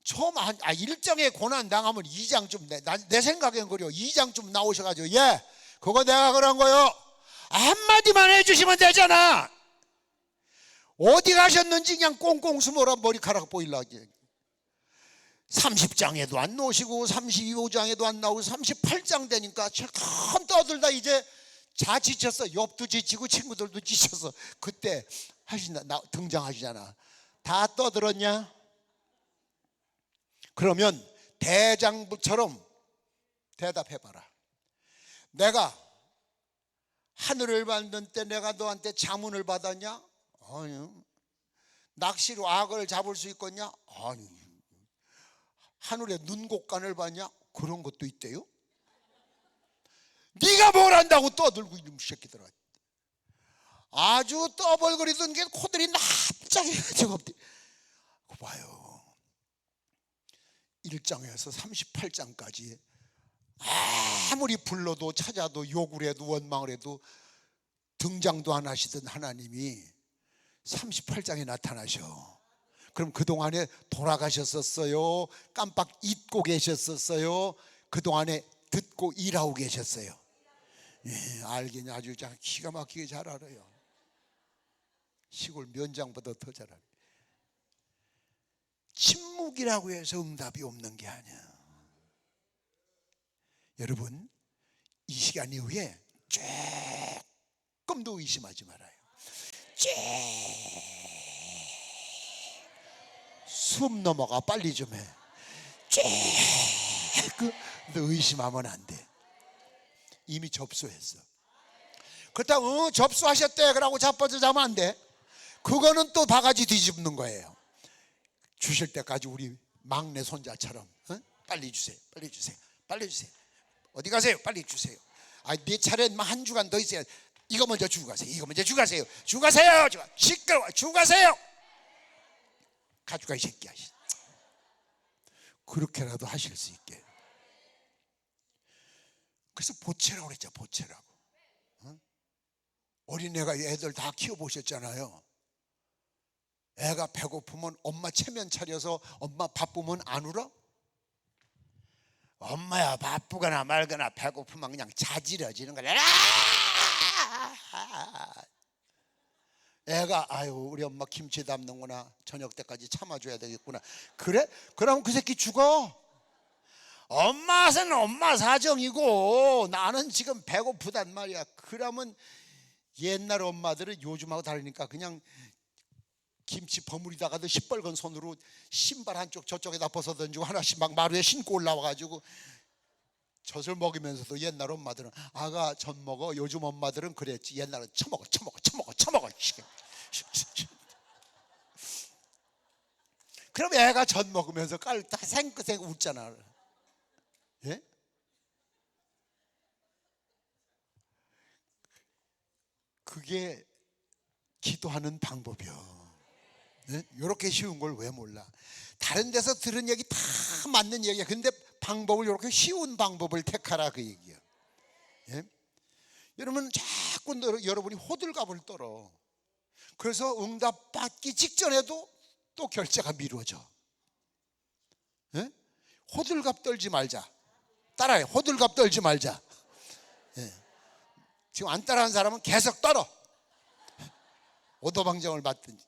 처음 일정에 고난 당하면 2장 좀 내 생각엔 그래요. 2장 좀 나오셔가지고 그거 내가 그런 거요. 한마디만 해주시면 되잖아. 어디 가셨는지 그냥 꽁꽁 숨어라 머리카락 보이려고. 30장에도 안 놓으시고 32장에도 안 나오고 38장 되니까 참 떠들다 이제 자 지쳤어. 욥도 지치고 친구들도 지쳤어. 그때 등장하시잖아. 다 떠들었냐? 그러면 대장부처럼 대답해봐라. 내가 하늘을 만든 때 내가 너한테 자문을 받았냐? 아니. 낚시로 악어를 잡을 수 있겠냐? 아니. 하늘에 눈곡간을 봤냐? 그런 것도 있대요. 네가 뭘 안다고 떠들고 이놈 새끼들아. 아주 떠벌거리던 게 코들이 납작해가지고 봐요. 1장에서 38장까지 아무리 불러도 찾아도 욕을 해도 원망을 해도 등장도 안 하시던 하나님이 38장에 나타나셔. 그럼 그동안에 돌아가셨었어요? 깜빡 잊고 계셨었어요? 그동안에 듣고 일하고 계셨어요? 예, 알긴 아주 기가 막히게 잘 알아요. 시골 면장보다 더 잘 알아요. 침묵이라고 해서 응답이 없는 게 아니야. 여러분, 이 시간 이후에 조금도 의심하지 말아요. 숨 넘어가 빨리 좀 해. 너 의심하면 안 돼. 이미 접수했어. 그렇다고 접수하셨대 그러고 자빠져 자면 안 돼. 그거는 또 바가지 뒤집는 거예요. 주실 때까지 우리 막내 손자처럼 빨리 주세요. 빨리 주세요. 빨리 주세요. 어디 가세요? 빨리 주세요. 네 차례는 한 주간 더 있어야. 이거 먼저 주고 가세요. 이거 먼저 주고 가세요. 주고 가세요. 시끄러워. 주고 가세요. 가져가 이 새끼야. 그렇게라도 하실 수 있게. 그래서 보채라고 그랬죠. 보채라고. 어린애가 애들 다 키워보셨잖아요. 애가 배고프면 엄마 체면 차려서 엄마 바쁘면 안 울어? 엄마야 바쁘거나 말거나 배고프면 그냥 자지러지는 거야. 애가 아유 우리 엄마 김치 담는구나. 저녁 때까지 참아줘야 되겠구나. 그래? 그럼 그 새끼 죽어. 엄마는 엄마 사정이고 나는 지금 배고프단 말이야. 그러면 옛날 엄마들은 요즘하고 다르니까 그냥 김치 버무리다가도 시뻘건 손으로 신발 한쪽 저쪽에다 벗어던지고 하나씩 막 마루에 신고 올라와가지고 젖을 먹이면서도 옛날 엄마들은 아가 젖 먹어. 요즘 엄마들은 그랬지. 옛날은 처먹어. 그럼 애가 젖 먹으면서 깔다 생긋생 웃잖아. 예? 그게 기도하는 방법이요. 네? 이렇게 쉬운 걸 왜 몰라? 다른 데서 들은 얘기 다 맞는 얘기야. 근데 방법을 이렇게 쉬운 방법을 택하라 그 얘기야. 예? 여러분 자꾸 여러분이 호들갑을 떨어. 그래서 응답 받기 직전에도 또 결제가 미뤄져. 예? 호들갑 떨지 말자. 따라해. 호들갑 떨지 말자. 예. 지금 안 따라하는 사람은 계속 떨어. 오도방정을 받든지.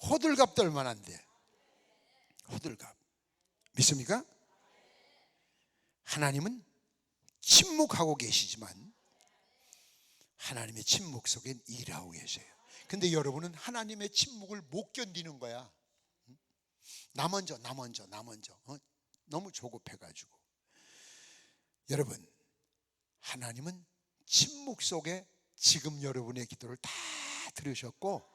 호들갑 떨면 안 돼. 호들갑. 믿습니까? 하나님은 침묵하고 계시지만 하나님의 침묵 속엔 일하고 계세요. 근데 여러분은 하나님의 침묵을 못 견디는 거야. 나 먼저. 너무 조급해가지고. 여러분, 하나님은 침묵 속에 지금 여러분의 기도를 다 들으셨고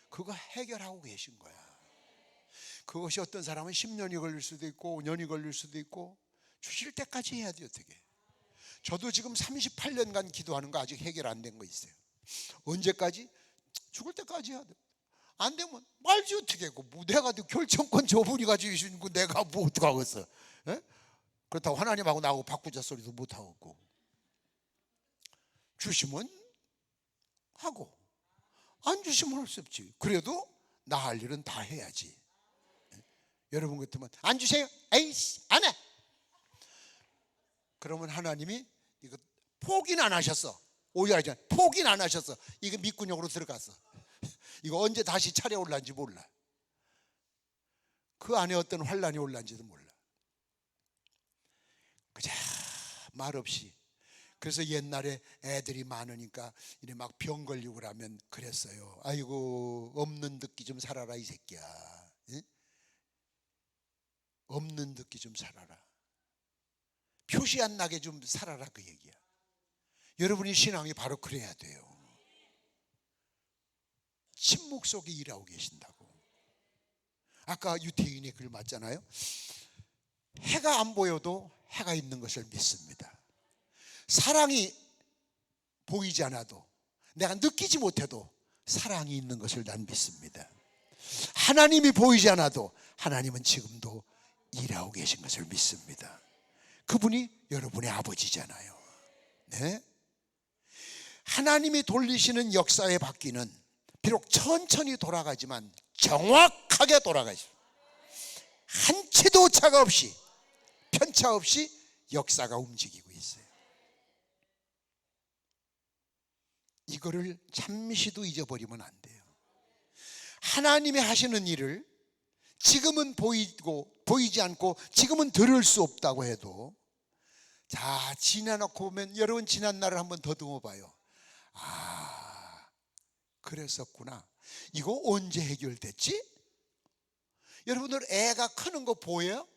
그거 해결하고 계신 거야. 그것이 어떤 사람은 10년이 걸릴 수도 있고 5년이 걸릴 수도 있고 주실 때까지 해야 돼요. 어떻게? 저도 지금 38년간 기도하는 거 아직 해결 안 된 거 있어요. 언제까지? 죽을 때까지 해야 돼. 안 되면 말지 어떻게 하고. 뭐 내가 결정권 저분이 가지고 계신 거 내가 뭐 어떡하겠어. 예? 그렇다고 하나님하고 나하고 바꾸자 소리도 못하고. 주시면 하고 안 주시면 할 수 없지. 그래도 나 할 일은 다 해야지. 여러분 같으면 안 주세요? 에이씨 안 해. 그러면 하나님이 이거 포기는 안 하셨어. 오해하지 않아. 포기는 안 하셨어. 이거 밑구녕으로 들어갔어. 이거 언제 다시 차려올란지 몰라. 그 안에 어떤 환란이 올란지도 몰라. 그저 말없이. 그래서 옛날에 애들이 많으니까 이래 막 병 걸리고 그러면 그랬어요. 아이고, 없는 듣기 좀 살아라 이 새끼야. 예? 없는 듣기 좀 살아라. 표시 안 나게 좀 살아라 그 얘기야. 여러분이 신앙이 바로 그래야 돼요. 침묵 속에 일하고 계신다고. 아까 유태인의 글 맞잖아요. 해가 안 보여도 해가 있는 것을 믿습니다. 사랑이 보이지 않아도, 내가 느끼지 못해도 사랑이 있는 것을 난 믿습니다. 하나님이 보이지 않아도 하나님은 지금도 일하고 계신 것을 믿습니다. 그분이 여러분의 아버지잖아요. 네? 하나님이 돌리시는 역사의 바퀴는 비록 천천히 돌아가지만 정확하게 돌아가죠. 한 치도 오차가 없이, 편차 없이 역사가 움직이고 있어요. 이거를 잠시도 잊어버리면 안 돼요. 하나님이 하시는 일을 지금은 보이지 않고 지금은 들을 수 없다고 해도, 자, 지나놓고 보면, 여러분 지난 날을 한번 더듬어 봐요. 아, 그랬었구나. 이거 언제 해결됐지? 여러분들 애가 크는 거 보여요?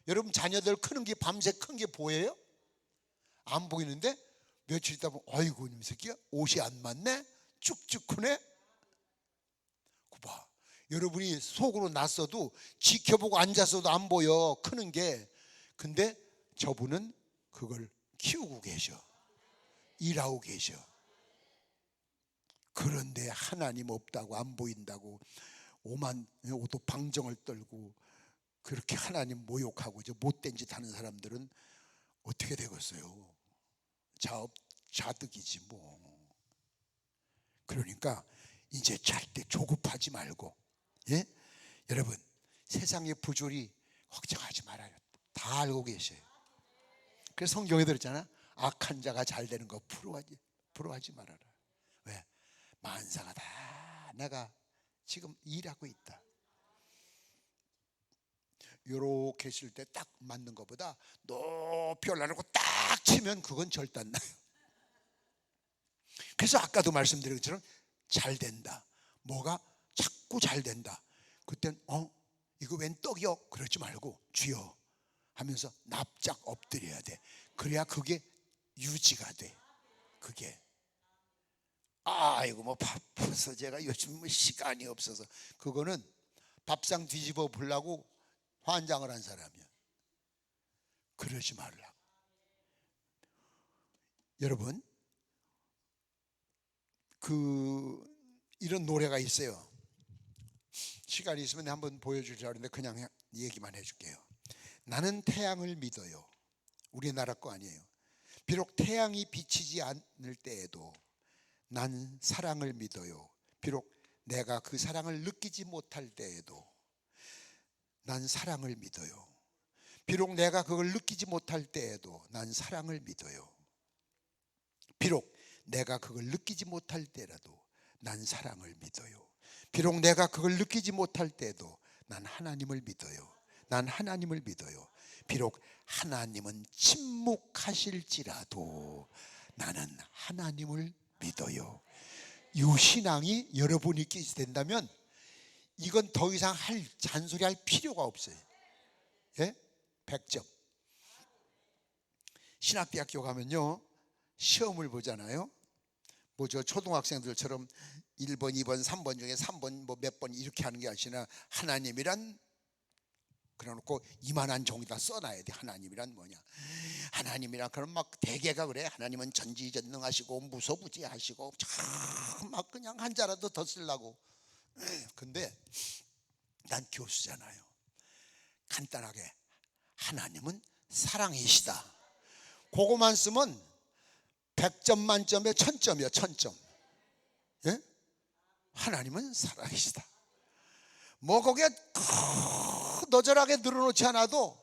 여러분 자녀들 크는 게, 밤새 큰 게 보여요? 안 보이는데 며칠 있다 보면, 아이고 이 새끼야 옷이 안 맞네, 쭉쭉 크네. 그 봐, 여러분이 속으로 났어도 지켜보고 앉았어도 안 보여, 크는 게. 근데 저분은 그걸 키우고 계셔, 일하고 계셔. 그런데 하나님 없다고, 안 보인다고 오도 방정을 떨고 그렇게 하나님 모욕하고 저 못된 짓 하는 사람들은 어떻게 되겠어요? 자득이지 뭐. 그러니까 이제 절대 조급하지 말고, 예? 여러분, 세상의 부조리 걱정하지 말아요. 다 알고 계셔요. 그래서 성경에 들었잖아. 악한 자가 잘 되는 거 부러워하지 말아라. 왜? 만사가 다 내가 지금 일하고 있다. 요렇게 있을 때 딱 맞는 것보다 높이 올라놓고 딱 치면 그건 절대 안 나요. 그래서 아까도 말씀드린 것처럼 잘 된다, 뭐가 자꾸 잘 된다, 그땐 이거 웬 떡이요? 그러지 말고 주여 하면서 납작 엎드려야 돼. 그래야 그게 유지가 돼. 그게 이거 뭐 바빠서 제가 요즘 뭐 시간이 없어서, 그거는 밥상 뒤집어 보려고 환장을 한 사람이야. 그러지 말라고. 여러분, 이런 노래가 있어요. 시간이 있으면 한번 보여주려고 하는데 그냥 얘기만 해줄게요. 나는 태양을 믿어요. 우리나라 거 아니에요. 비록 태양이 비치지 않을 때에도 난 사랑을 믿어요. 비록 내가 그 사랑을 느끼지 못할 때에도 난 사랑을 믿어요. 비록 내가 그걸 느끼지 못할 때에도 난 사랑을 믿어요. 비록 내가 그걸 느끼지 못할 때라도 난 사랑을 믿어요. 비록 내가 그걸 느끼지 못할 때도 난 하나님을 믿어요. 난 하나님을 믿어요. 비록 하나님은 침묵하실지라도 나는 하나님을 믿어요. 이 신앙이 여러분이 끼게 된다면 이건 더 이상 잔소리할 필요가 없어요. 예? 100점. 신학대학교 가면요, 시험을 보잖아요. 뭐 저 초등학생들처럼 1번, 2번, 3번 중에 3번 뭐 몇 번 이렇게 하는 게 아니라 하나님이란 그래놓고 이만한 종이다 써놔야 돼. 하나님이란 뭐냐? 하나님이란 그럼 막 대개가 그래. 하나님은 전지전능하시고 무소부지하시고 막 그냥 한자라도 더 쓰려고. 근데 난 교수잖아요. 간단하게 하나님은 사랑이시다. 그거만 쓰면 100점 만점에 1000점이야. 1000점. 예? 하나님은 사랑이시다. 뭐 거기에 너절하게 늘어놓지 않아도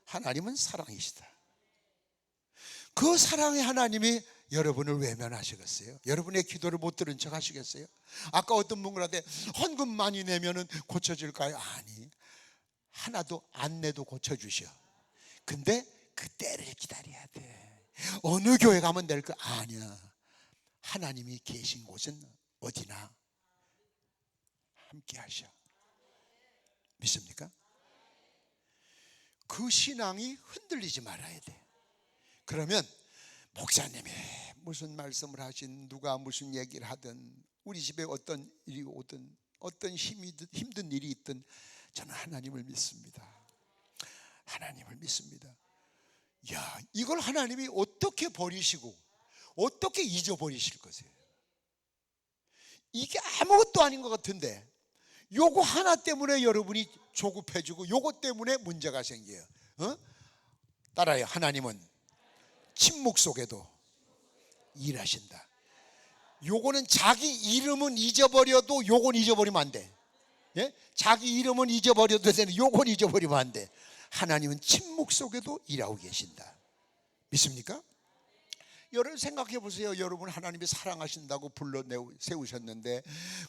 하나님은 사랑이시다. 그 사랑의 하나님이 여러분을 외면하시겠어요? 여러분의 기도를 못 들은 척 하시겠어요? 아까 어떤 분들한테 헌금 많이 내면은 고쳐질까요? 아니, 하나도 안내도 고쳐주셔. 근데 그 때를 기다려야 돼. 어느 교회 가면 될 거 아니야. 하나님이 계신 곳은 어디나 함께 하셔. 믿습니까? 그 신앙이 흔들리지 말아야 돼. 그러면 목사님이 무슨 말씀을 하신, 누가 무슨 얘기를 하든, 우리 집에 어떤 일이 오든, 어떤 힘든 일이 있든 저는 하나님을 믿습니다. 하나님을 믿습니다. 야, 이걸 하나님이 어떻게 버리시고 어떻게 잊어버리실 거세요? 이게 아무것도 아닌 것 같은데 요거 하나 때문에 여러분이 조급해지고 요거 때문에 문제가 생겨요. 따라요. 하나님은 침묵 속에도 일하신다. 요거는 자기 이름은 잊어버려도 요건 잊어버리면 안 돼. 예? 자기 이름은 잊어버려도 되는데 요건 잊어버리면 안 돼. 하나님은 침묵 속에도 일하고 계신다. 믿습니까? 여러분 생각해 보세요. 여러분 하나님이 사랑하신다고 불러 세우셨는데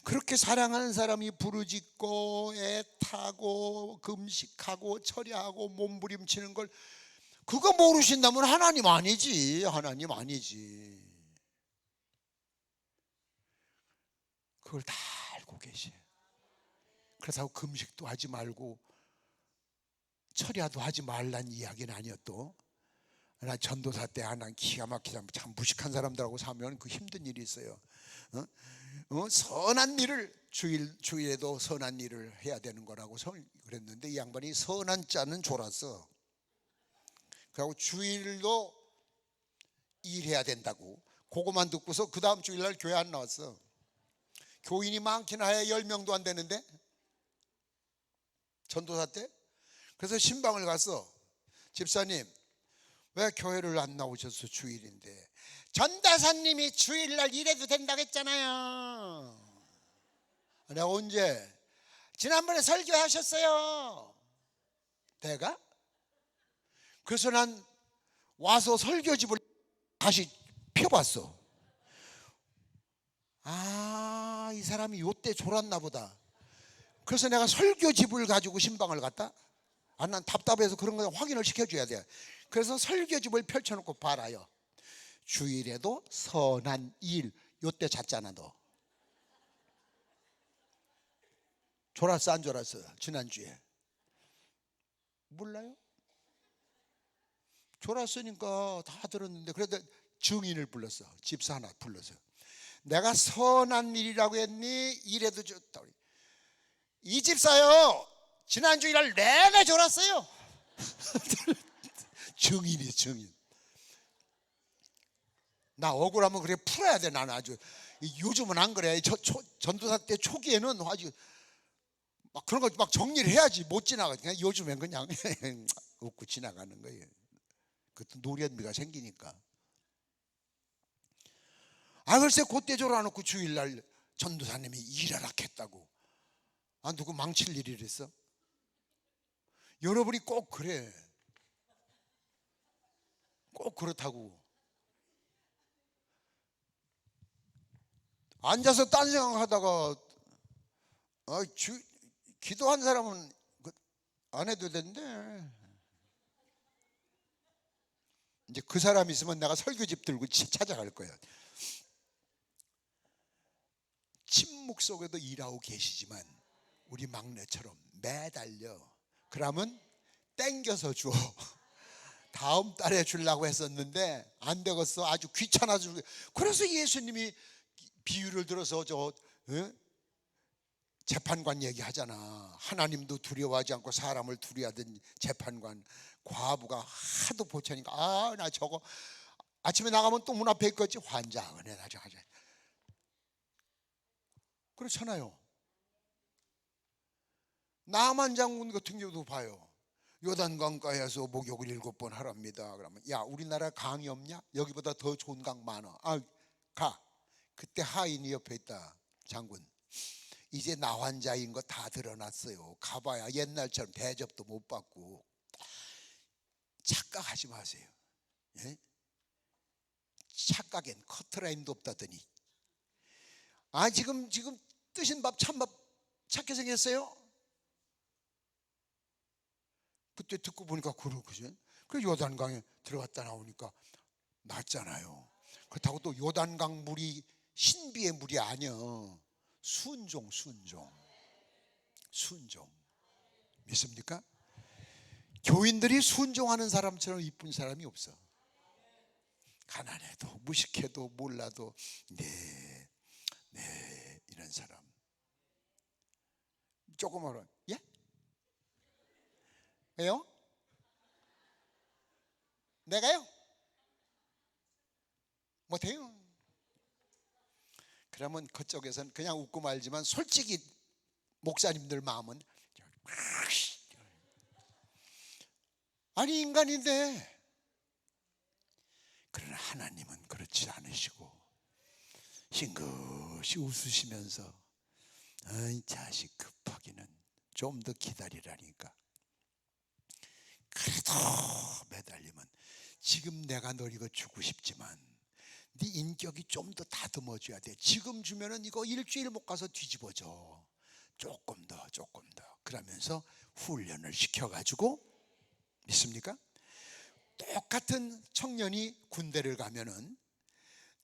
그렇게 사랑하는 사람이 부르짖고 애타고 금식하고 철야하고 몸부림치는 걸 그거 모르신다면 하나님 아니지. 하나님 아니지. 그걸 다 알고 계셔요. 그래서 금식도 하지 말고 철야도 하지 말란 이야기는 아니었도. 나 전도사 때 하나 기가 막히다 참 무식한 사람들하고 사면 그 힘든 일이 있어요. 선한 일을 주일에도 선한 일을 해야 되는 거라고 그랬는데 이 양반이 선한 자는 졸았어. 그리고 주일도 일해야 된다고 그거만 듣고서 그 다음 주일날 교회 안 나왔어. 교인이 많긴 하야 10명도 안 되는데 전도사 때. 그래서 신방을 갔어. 집사님 왜 교회를 안 나오셔서 주일인데? 전도사님이 주일날 일해도 된다고 했잖아요. 내가 언제? 지난번에 설교하셨어요. 내가? 그래서 난 와서 설교집을 다시 펴봤어. 아, 이 사람이 요때 졸았나 보다. 그래서 내가 설교집을 가지고 신방을 갔다. 아, 난 답답해서 그런 거 확인을 시켜줘야 돼. 그래서 설교집을 펼쳐놓고 봐라요. 주일에도 선한 일 요때 잤잖아. 너 졸았어 안 졸았어? 지난주에 몰라요? 졸았으니까 다 들었는데 그래도 증인을 불렀어. 집사 하나 불러서 내가 선한 일이라고 했니? 이래도 좋다. 이 집사요 지난주 일날 내내 졸았어요. 증인이 증인. 나 억울하면 그래 풀어야 돼. 나는 아주 요즘은 안 그래. 전도사 때 초기에는 아주 막 그런 거 막 정리를 해야지 못 지나가. 그냥 요즘엔 그냥 웃고 지나가는 거예요. 그것도 노련미가 생기니까. 아 글쎄 그때 졸아놓고 주일날 전도사님이 일하라 했다고. 아 누구 망칠 일이랬어? 여러분이 꼭 그래. 꼭 그렇다고. 앉아서 딴 생각하다가 기도한 사람은 안 해도 된대. 이제 그 사람 있으면 내가 설교집 들고 찾아갈 거야. 침묵 속에도 일하고 계시지만 우리 막내처럼 매달려. 그러면 땡겨서 줘. 다음 달에 주려고 했었는데 안 되겠어. 아주 귀찮아지고. 그래서 예수님이 비유를 들어서 재판관 얘기하잖아. 하나님도 두려워하지 않고 사람을 두려워하던 재판관. 과부가 하도 보채니까 아 나 저거 아침에 나가면 또 문 앞에 있겠지. 환장하네. 그렇잖아요. 나만 장군 같은 경우도 봐요. 요단강가에서 목욕을 7번 하랍니다. 그러면 야 우리나라 강이 없냐? 여기보다 더 좋은 강 많아. 아 가. 그때 하인이 옆에 있다. 장군 이제 나 환자인 거 다 드러났어요. 가봐야 옛날처럼 대접도 못 받고. 착각하지 마세요. 예? 착각엔 커트라인도 없다더니. 아 지금 뜨신 밥 찬밥 찾게 생겼어요? 그때 듣고 보니까 그러거든. 그래서 요단강에 들어갔다 나오니까 낫잖아요. 그렇다고 또 요단강 물이 신비의 물이 아니야. 순종. 믿습니까? 교인들이 순종하는 사람처럼 이쁜 사람이 없어. 가난해도 무식해도 몰라도 네 이런 사람. 조금 어려. 예? 왜요? 내가요? 못해요. 그러면 그쪽에서는 그냥 웃고 말지만 솔직히 목사님들 마음은 아니 인간인데. 그러나 하나님은 그렇지 않으시고 싱긋이 웃으시면서 어이 자식 급하기는 좀 더 기다리라니까. 그래도 매달리면 지금 내가 널 이거 주고 싶지만 네 인격이 좀 더 다듬어줘야 돼. 지금 주면은 이거 일주일 못 가서 뒤집어져. 조금 더 그러면서 훈련을 시켜가지고. 믿습니까? 똑같은 청년이 군대를 가면은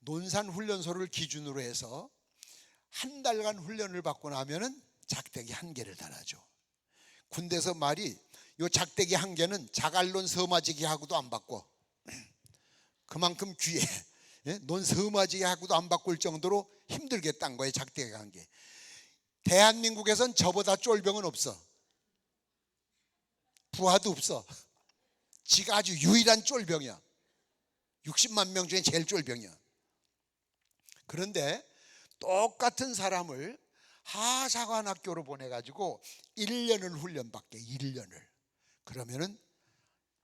논산훈련소를 기준으로 해서 한 달간 훈련을 받고 나면은 작대기 1개를 달아줘. 군대에서 말이 요 작대기 1개는 자갈론 서마지기 하고도 안 바꿔. 그만큼 귀해. 논 서마지기 하고도 안 바꿀 정도로 힘들게 딴 거예요. 작대기 1개. 대한민국에선 저보다 쫄병은 없어. 부하도 없어. 지가 아주 유일한 쫄병이야. 60만 명 중에 제일 쫄병이야. 그런데 똑같은 사람을 하사관학교로 보내가지고 1년을 훈련받게. 1년을. 그러면은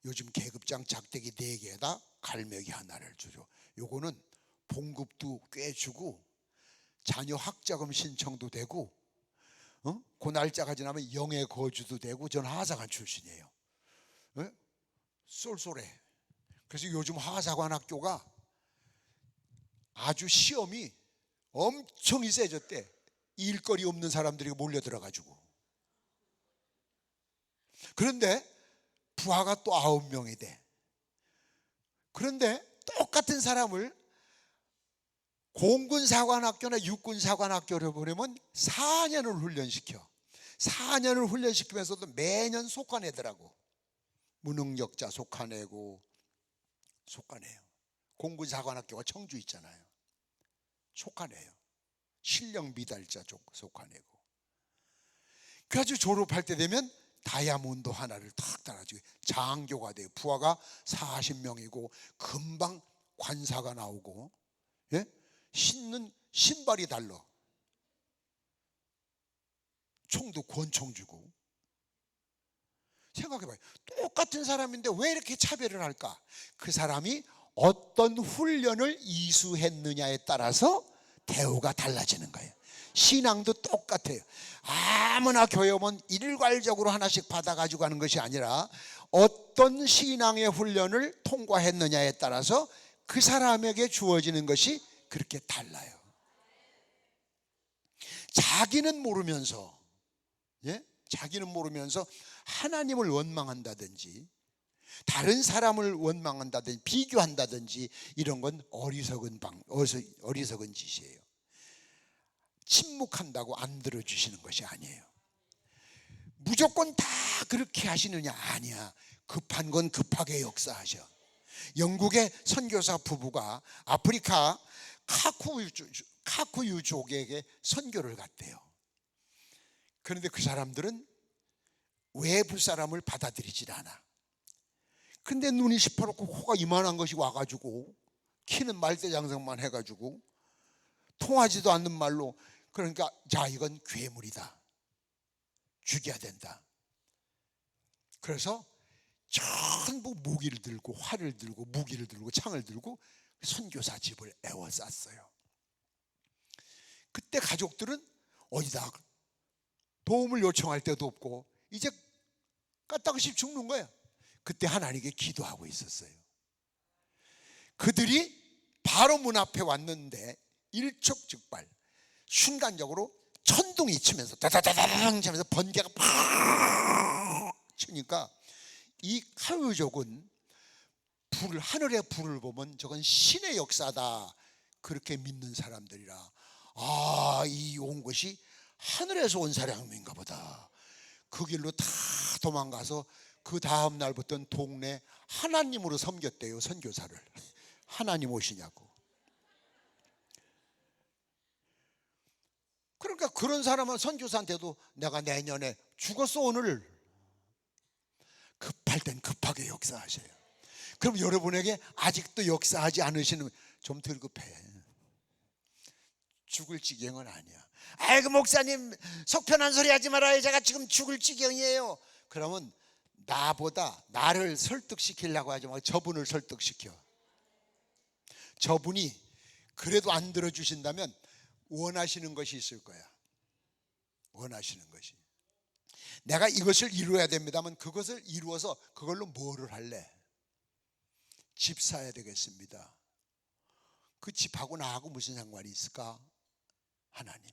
요즘 계급장 작대기 4개에다 갈매기 하나를 주죠. 요거는 봉급도 꽤 주고 자녀 학자금 신청도 되고 그 날짜가 지나면 영해 거주도 되고. 전 하사관 출신이에요. 쏠쏠해. 그래서 요즘 하사관 학교가 아주 시험이 엄청 세졌대. 일거리 없는 사람들이 몰려들어가지고. 그런데 부하가 또 9명이 돼. 그런데 똑같은 사람을 공군사관학교나 육군사관학교를 보내면 4년을 훈련시켜. 4년을 훈련시키면서도 매년 속아내더라고. 무능력자 속아내고. 속아내요. 공군사관학교가 청주 있잖아요. 속아내요. 실력 미달자 속아내고. 그래가지고 졸업할 때 되면 다이아몬드 하나를 탁 달아주고 장교가 돼요. 부하가 40명이고 금방 관사가 나오고. 예? 신는 신발이 달라. 총도 권총 주고. 생각해봐요. 똑같은 사람인데 왜 이렇게 차별을 할까? 그 사람이 어떤 훈련을 이수했느냐에 따라서 대우가 달라지는 거예요. 신앙도 똑같아요. 아무나 교회 오면 일괄적으로 하나씩 받아가지고 하는 것이 아니라 어떤 신앙의 훈련을 통과했느냐에 따라서 그 사람에게 주어지는 것이 그렇게 달라요. 자기는 모르면서 자기는 모르면서 하나님을 원망한다든지 다른 사람을 원망한다든지 비교한다든지 이런 건 어리석은 짓이에요. 침묵한다고 안 들어주시는 것이 아니에요. 무조건 다 그렇게 하시느냐? 아니야. 급한 건 급하게 역사하셔. 영국의 선교사 부부가 아프리카 카쿠유족에게 선교를 갔대요. 그런데 그 사람들은 외부 사람을 받아들이질 않아. 근데 눈이 시퍼렇고 코가 이만한 것이 와가지고 키는 말대장성만 해가지고 통하지도 않는 말로, 그러니까 자 이건 괴물이다, 죽여야 된다. 그래서 전부 무기를 들고 활을 들고 무기를 들고 창을 들고 선교사 집을 에워쌌어요. 그때 가족들은 어디다 도움을 요청할 데도 없고 이제 까딱없이 죽는 거예요. 그때 하나님께 기도하고 있었어요. 그들이 바로 문 앞에 왔는데 일촉즉발 순간적으로 천둥이 치면서 다다다다당 치면서 번개가 팍 치니까 이 카유족은 하늘의 불을 보면 저건 신의 역사다 그렇게 믿는 사람들이라, 이 온 것이 하늘에서 온 사람인가 보다. 그 길로 다 도망가서 그 다음 날부터는 동네 하나님으로 섬겼대요. 선교사를. 하나님 오시냐고. 그러니까 그런 사람은 선교사한테도 내가 내년에 죽었어 오늘, 급할 땐 급하게 역사하셔요. 그럼 여러분에게 아직도 역사하지 않으시는, 좀 덜 급해. 죽을 지경은 아니야. 아이고 목사님 속편한 소리 하지 말아요. 제가 지금 죽을 지경이에요. 그러면 나를 설득시키려고 하지 말고 저분을 설득시켜. 저분이 그래도 안 들어주신다면 원하시는 것이 있을 거야. 원하시는 것이. 내가 이것을 이루어야 됩니다면 그것을 이루어서 그걸로 뭐를 할래? 집 사야 되겠습니다. 그 집하고 나하고 무슨 상관이 있을까? 하나님이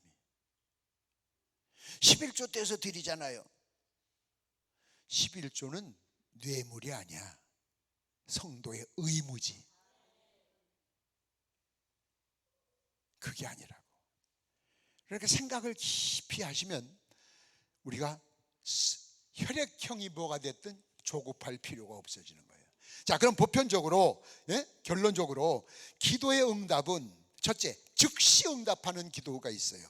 11조 떼서 드리잖아요. 11조는 뇌물이 아니야. 성도의 의무지. 그게 아니라고. 그러니까 생각을 깊이 하시면 우리가 혈액형이 뭐가 됐든 조급할 필요가 없어지는 거예요. 자, 그럼 보편적으로, 결론적으로 기도의 응답은 첫째, 즉시 응답하는 기도가 있어요.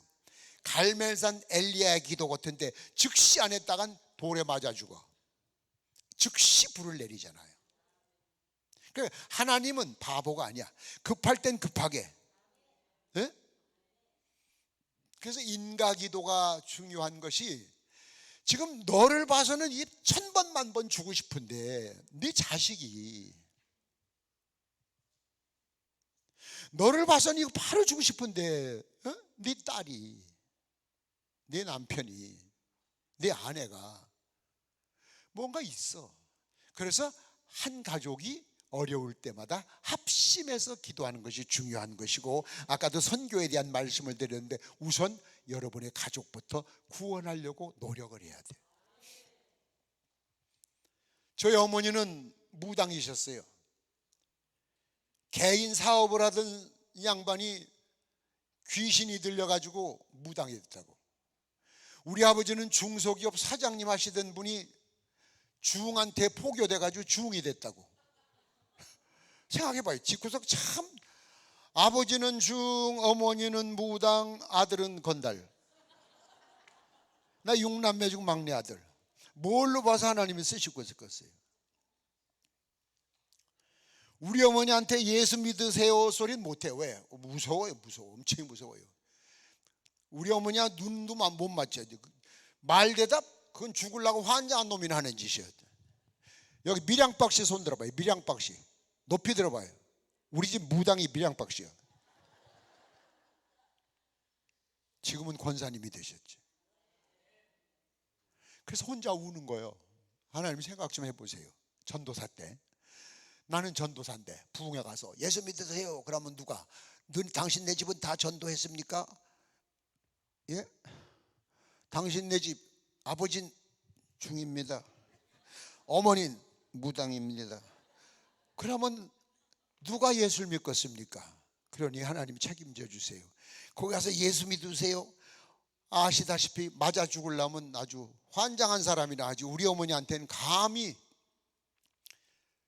갈멜산 엘리야의 기도 같은데 즉시 안 했다간 돌에 맞아 죽어. 즉시 불을 내리잖아요. 그러니까 하나님은 바보가 아니야. 급할 땐 급하게. 그래서 인가 기도가 중요한 것이, 지금 너를 봐서는 이 1000번 만번 주고 싶은데 네 자식이, 너를 봐서는 이거 바로 주고 싶은데 네 딸이, 네 남편이, 네 아내가 뭔가 있어. 그래서 한 가족이 어려울 때마다 합심해서 기도하는 것이 중요한 것이고, 아까도 선교에 대한 말씀을 드렸는데 우선 여러분의 가족부터 구원하려고 노력을 해야 돼요. 저희 어머니는 무당이셨어요. 개인 사업을 하던 양반이 귀신이 들려가지고 무당이 됐다고. 우리 아버지는 중소기업 사장님 하시던 분이 중한테 포교돼가지고 중이 됐다고. 생각해봐요. 집구석 참, 아버지는 중, 어머니는 무당, 아들은 건달. 나 6남매 중 막내 아들. 뭘로 봐서 하나님이 쓰시고 있었겠어요? 우리 어머니한테 예수 믿으세요 소리는 못해요. 왜? 무서워요. 엄청 무서워요. 우리 어머니가 눈도 못 맞춰요. 말 대답, 그건 죽으려고 환장한 놈이나 하는 짓이에요. 여기 밀양박씨 손 들어봐요. 밀양박씨 높이 들어봐요. 우리 집 무당이 밀양박씨야. 지금은 권사님이 되셨지. 그래서 혼자 우는 거예요. 하나님 생각 좀 해보세요. 전도사 때, 나는 전도사인데 부흥회 가서 예수 믿으세요 그러면 누가, 당신 네 집은 다 전도했습니까? 예? 당신 네 집 아버진 중입니다. 어머니는 무당입니다. 그러면 누가 예수를 믿겠습니까? 그러니 하나님 책임져 주세요. 거기 가서 예수 믿으세요. 아시다시피 맞아 죽으려면 아주 환장한 사람이라 하지. 우리 어머니한테는 감히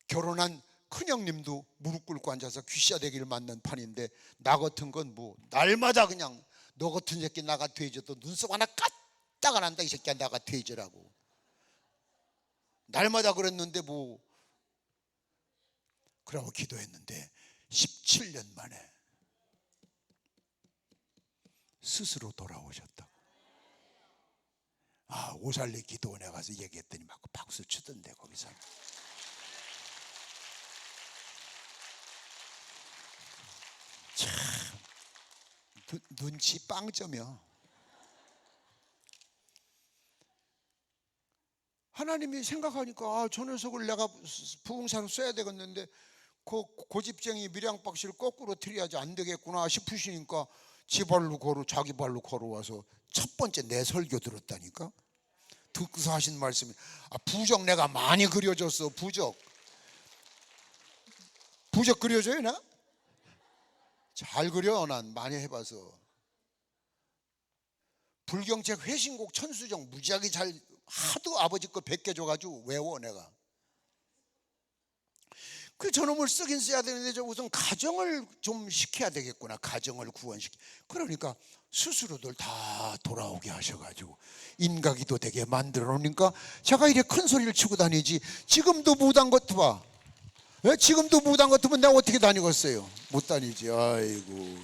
결혼한 큰형님도 무릎 꿇고 앉아서 귀샤대기를 맞는 판인데, 나 같은 건 뭐 날마다 그냥 너 같은 새끼 나가 돼져도 눈썹 하나 까딱 안 한다. 이 새끼야 나가 돼져라고 날마다 그랬는데 뭐. 그러고 기도했는데 17년 만에 스스로 돌아오셨다고. 오살리 기도원에 가서 얘기했더니 막 박수 치던데 거기서. 참 눈치 빵점이야. 하나님이 생각하니까 저 녀석을 내가 부흥사로 써야 되겠는데 고집쟁이 밀양박씨를 거꾸로 틀어야지 안 되겠구나 싶으시니까 자기 발로 걸어와서 첫 번째 내 설교 들었다니까. 듣고서 하신 말씀이 부적 내가 많이 그려줬어. 부적 그려줘요 나? 잘 그려. 난 많이 해봐서. 불경책 회신곡 천수정 무지하게 잘 하도 아버지 거 100개 줘가지고 외워 내가. 그 저놈을 쓰긴 써야 되는데 저 우선 가정을 좀 시켜야 되겠구나. 가정을 구원시키. 그러니까 스스로들 다 돌아오게 하셔가지고 인가기도 되게 만들어 놓으니까 제가 이래 큰 소리를 치고 다니지. 지금도 무당 같아 봐. 예? 지금도 무당 같으면 내가 어떻게 다니겠어요? 못 다니지. 아이고.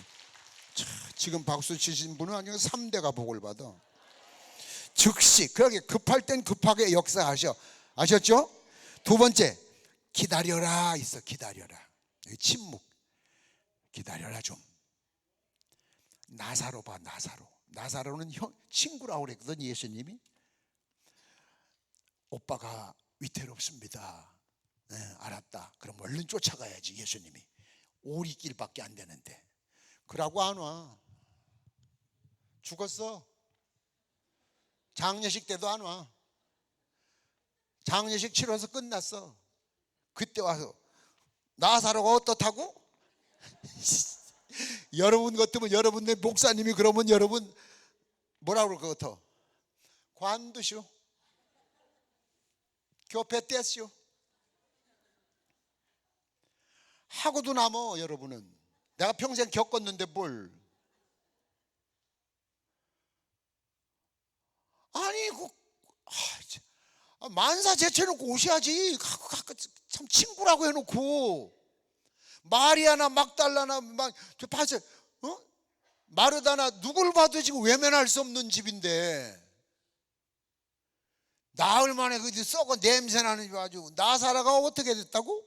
참, 지금 박수 치신 분은 아니고 3대가 복을 받아. 즉시 그렇게 급할 땐 급하게 역사하셔. 아셨죠? 두 번째, 기다려라 있어. 기다려라. 침묵. 기다려라 좀. 나사로 봐. 나사로는 친구라고 그랬거든. 예수님이. 오빠가 위태롭습니다. 네, 알았다. 그럼 얼른 쫓아가야지. 예수님이 오리길밖에 안 되는데 그러고 안 와. 죽었어. 장례식 때도 안 와. 장례식 치러서 끝났어. 그때 와서 나사로가 어떻다고? 여러분 같으면 여러분네 목사님이 그러면 여러분 뭐라 그럴 것 같아? 관두시오. 교회 떼시오. 하고도 남어. 여러분은 내가 평생 겪었는데 뭘. 아니 만사 제쳐놓고 오셔야지. 참 친구라고 해놓고 마리아나 막달라나 봐서 마르다나 누굴 봐도 지금 외면할 수 없는 집인데 나흘 만에 그 썩어 냄새나는 집 아주. 나사로가 어떻게 됐다고?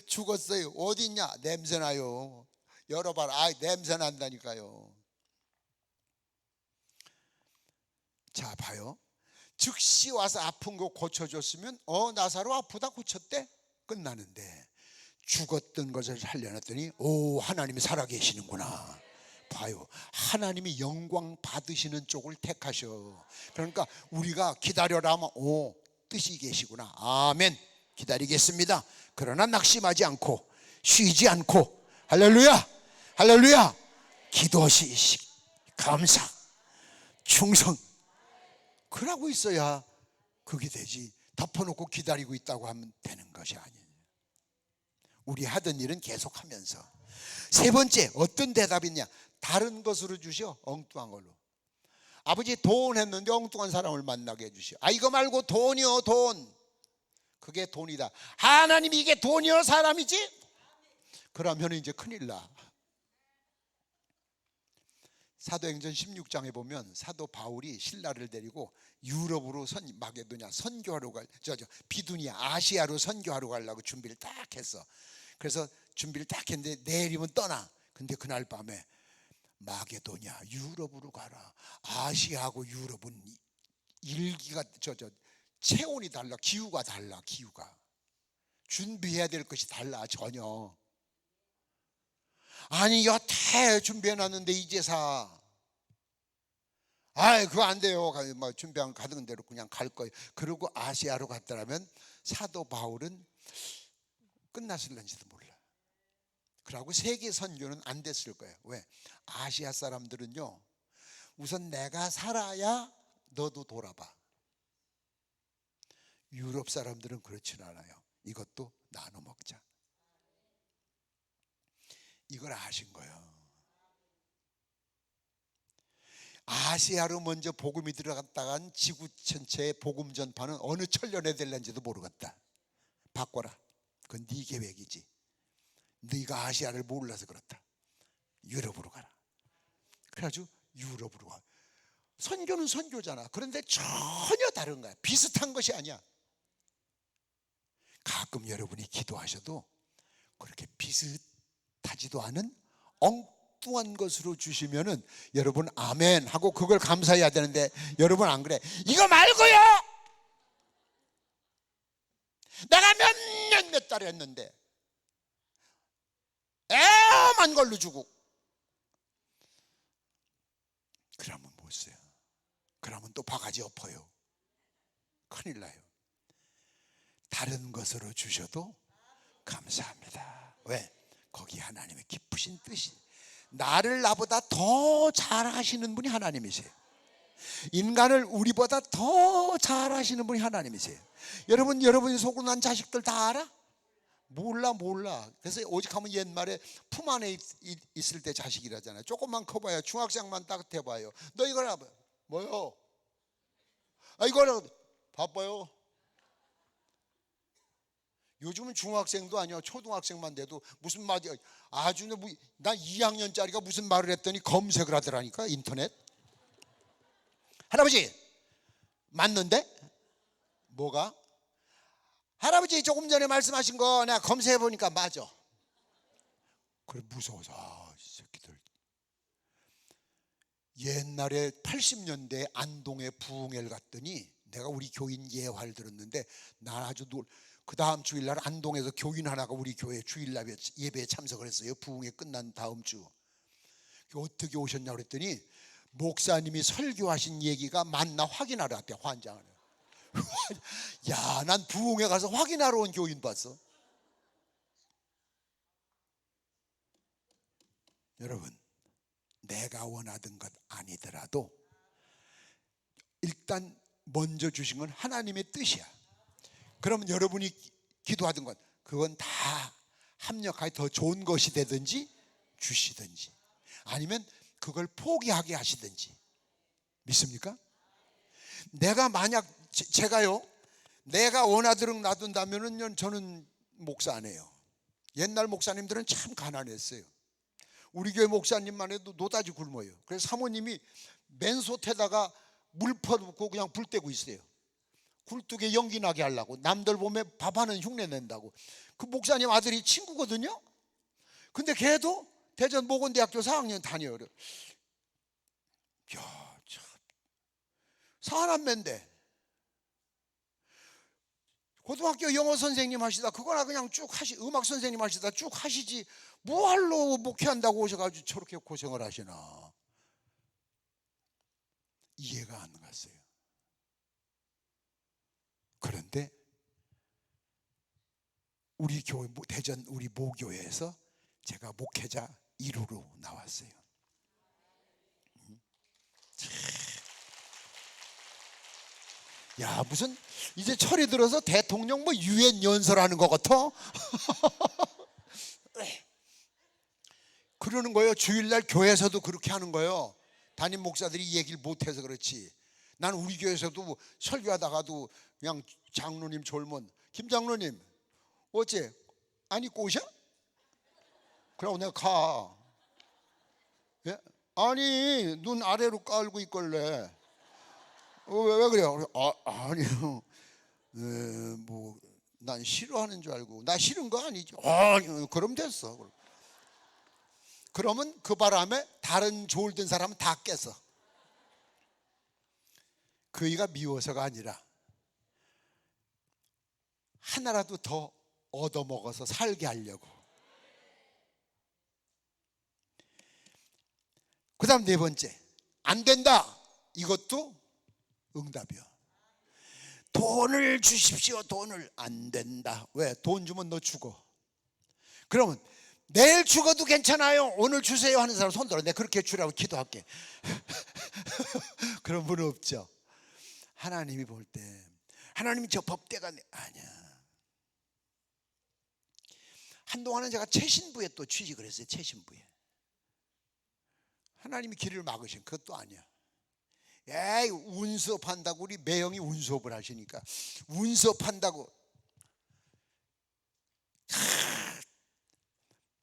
죽었어요. 어디 있냐? 냄새나요. 열어봐라. 냄새난다니까요. 자 봐요. 즉시 와서 아픈 거 고쳐줬으면 나사로 아프다 고쳤대. 끝나는데 죽었던 것을 살려놨더니 오, 하나님이 살아계시는구나. 봐요. 하나님이 영광 받으시는 쪽을 택하셔. 그러니까 우리가 기다려라 하면 오, 뜻이 계시구나. 아멘. 기다리겠습니다. 그러나 낙심하지 않고 쉬지 않고 할렐루야 할렐루야 기도시 감사 충성 그러고 있어야 그게 되지. 덮어놓고 기다리고 있다고 하면 되는 것이 아니에요. 우리 하던 일은 계속하면서. 세 번째 어떤 대답이냐? 다른 것으로 주셔. 엉뚱한 걸로. 아버지 돈 했는데 엉뚱한 사람을 만나게 해주시오. 이거 말고 돈이요. 돈. 그게 돈이다. 하나님이 이게 돈이요 사람이지? 그러면 이제 큰일 나. 사도행전 16장에 보면 사도 바울이 신라를 데리고 유럽으로 마게도냐 선교하러 비두니아 아시아로 선교하러 가려고 준비를 딱 했어. 그래서 준비를 딱 했는데 내일이면 떠나. 근데 그날 밤에 마게도냐 유럽으로 가라. 아시아하고 유럽은 일기가 체온이 달라. 기후가 달라. 기후가 준비해야 될 것이 달라. 전혀. 아니 여태 준비해놨는데 이제사 그거 안 돼요. 준비한 가던 대로 그냥 갈 거예요. 그러고 아시아로 갔더라면 사도 바울은 끝났을런지도 몰라. 그러고 세계 선교는 안 됐을 거예요. 왜? 아시아 사람들은요 우선 내가 살아야 너도 돌아봐. 유럽 사람들은 그렇진 않아요. 이것도 나눠 먹자. 이걸 아신 거예요. 아시아로 먼저 복음이 들어갔다간 지구 전체의 복음 전파는 어느 천년에 될는지도 모르겠다. 바꿔라. 그건 네 계획이지. 네가 아시아를 몰라서 그렇다. 유럽으로 가라. 그래가지고 유럽으로 가. 선교는 선교잖아. 그런데 전혀 다른 거야. 비슷한 것이 아니야. 가끔 여러분이 기도하셔도 그렇게 비슷하지도 않은 엉뚱한 것으로 주시면은 여러분 아멘 하고 그걸 감사해야 되는데 여러분 안 그래. 이거 말고요. 내가 몇 달 했는데 애만 걸로 주고 그러면 못 써요. 그러면 또 바가지 엎어요. 큰일 나요. 다른 것으로 주셔도 감사합니다. 왜? 거기 하나님의 깊으신 뜻이, 나를 나보다 더 잘하시는 분이 하나님이세요. 인간을 우리보다 더 잘하시는 분이 하나님이세요. 여러분이 속으로 난 자식들 다 알아? 몰라. 그래서 오직 하면 옛말에 품 안에 있을 때 자식이라잖아요. 조금만 커봐요. 중학생만 딱 돼봐요. 너 이걸 알아? 뭐요? 이거는 바빠요. 요즘은 중학생도 아니야. 초등학생만 돼도 무슨 말이, 아주 나 2학년짜리가 무슨 말을 했더니 검색을 하더라니까, 인터넷. 할아버지 맞는데? 뭐가? 할아버지 조금 전에 말씀하신 거 내가 검색해 보니까 맞아. 그래, 무서워서 이 새끼들. 옛날에 80년대 안동에 부흥회를 갔더니 내가 우리 교인 예화를 들었는데, 나 아주 그 다음 주일날 안동에서 교인 하나가 우리 교회 주일날 예배에 참석을 했어요. 부흥회 끝난 다음 주. 어떻게 오셨냐고 그랬더니 목사님이 설교하신 얘기가 맞나 확인하러 왔대. 환장을. 야, 난 부흥회 가서 확인하러 온 교인 봤어. 여러분, 내가 원하던 것 아니더라도 일단 먼저 주신 건 하나님의 뜻이야. 그러면 여러분이 기도하던 것, 그건 다 합력하여 더 좋은 것이 되든지 주시든지, 아니면 그걸 포기하게 하시든지. 믿습니까? 내가 만약 제가요, 내가 원하도록 놔둔다면은 저는 목사 안 해요. 옛날 목사님들은 참 가난했어요. 우리 교회 목사님만 해도 노다지 굶어요. 그래서 사모님이 맨솥에다가 물 퍼붓고 그냥 불 떼고 있어요. 굴뚝에 연기 나게 하려고. 남들 보면 밥하는 흉내 낸다고. 그 목사님 아들이 친구거든요. 근데 걔도 대전 모건대학교 4학년 다녀요. 야, 참 사남매인데 고등학교 영어 선생님 하시다 그거나 그냥 쭉 음악 선생님 하시다 쭉 하시지, 뭐할로 목회한다고 오셔가지고 저렇게 고생을 하시나. 이해가 안 갔어요. 그런데 우리 교회, 대전 우리 모교회에서 제가 목회자 1호로 나왔어요. 야, 무슨 이제 철이 들어서 대통령 뭐 유엔 연설하는 것 같아. 그러는 거예요. 주일날 교회에서도 그렇게 하는 거예요. 담임 목사들이 얘기를 못해서 그렇지. 난 우리 교회에서도 설교하다가도 그냥 장로님 졸면, 김 장로님 어째 안 입고 오셔? 그러고 내가 가. 예? 아니 눈 아래로 깔고 있걸래. 왜 그래요? 아니요. 뭐 난 싫어하는 줄 알고. 나 싫은 거 아니죠? 아니, 그럼 됐어. 그러면 그 바람에 다른 졸든 사람은 다 깼어. 그이가 미워서가 아니라 하나라도 더 얻어먹어서 살게 하려고. 그 다음 네 번째, 안 된다. 이것도 응답이야. 돈을 주십시오. 돈을. 안 된다. 왜? 돈 주면 너 죽어. 그러면 내일 죽어도 괜찮아요. 오늘 주세요 하는 사람 손 들어. 내가 그렇게 주라고 기도할게. 그런 분은 없죠. 하나님이 볼 때, 하나님이 저 법대가 아니야. 한동안은 제가 최신부에 또 취직을 했어요. 최신부에. 하나님이 길을 막으신 그것도 아니야. 에이, 운수업 한다고. 우리 매형이 운수업을 하시니까 운수업 한다고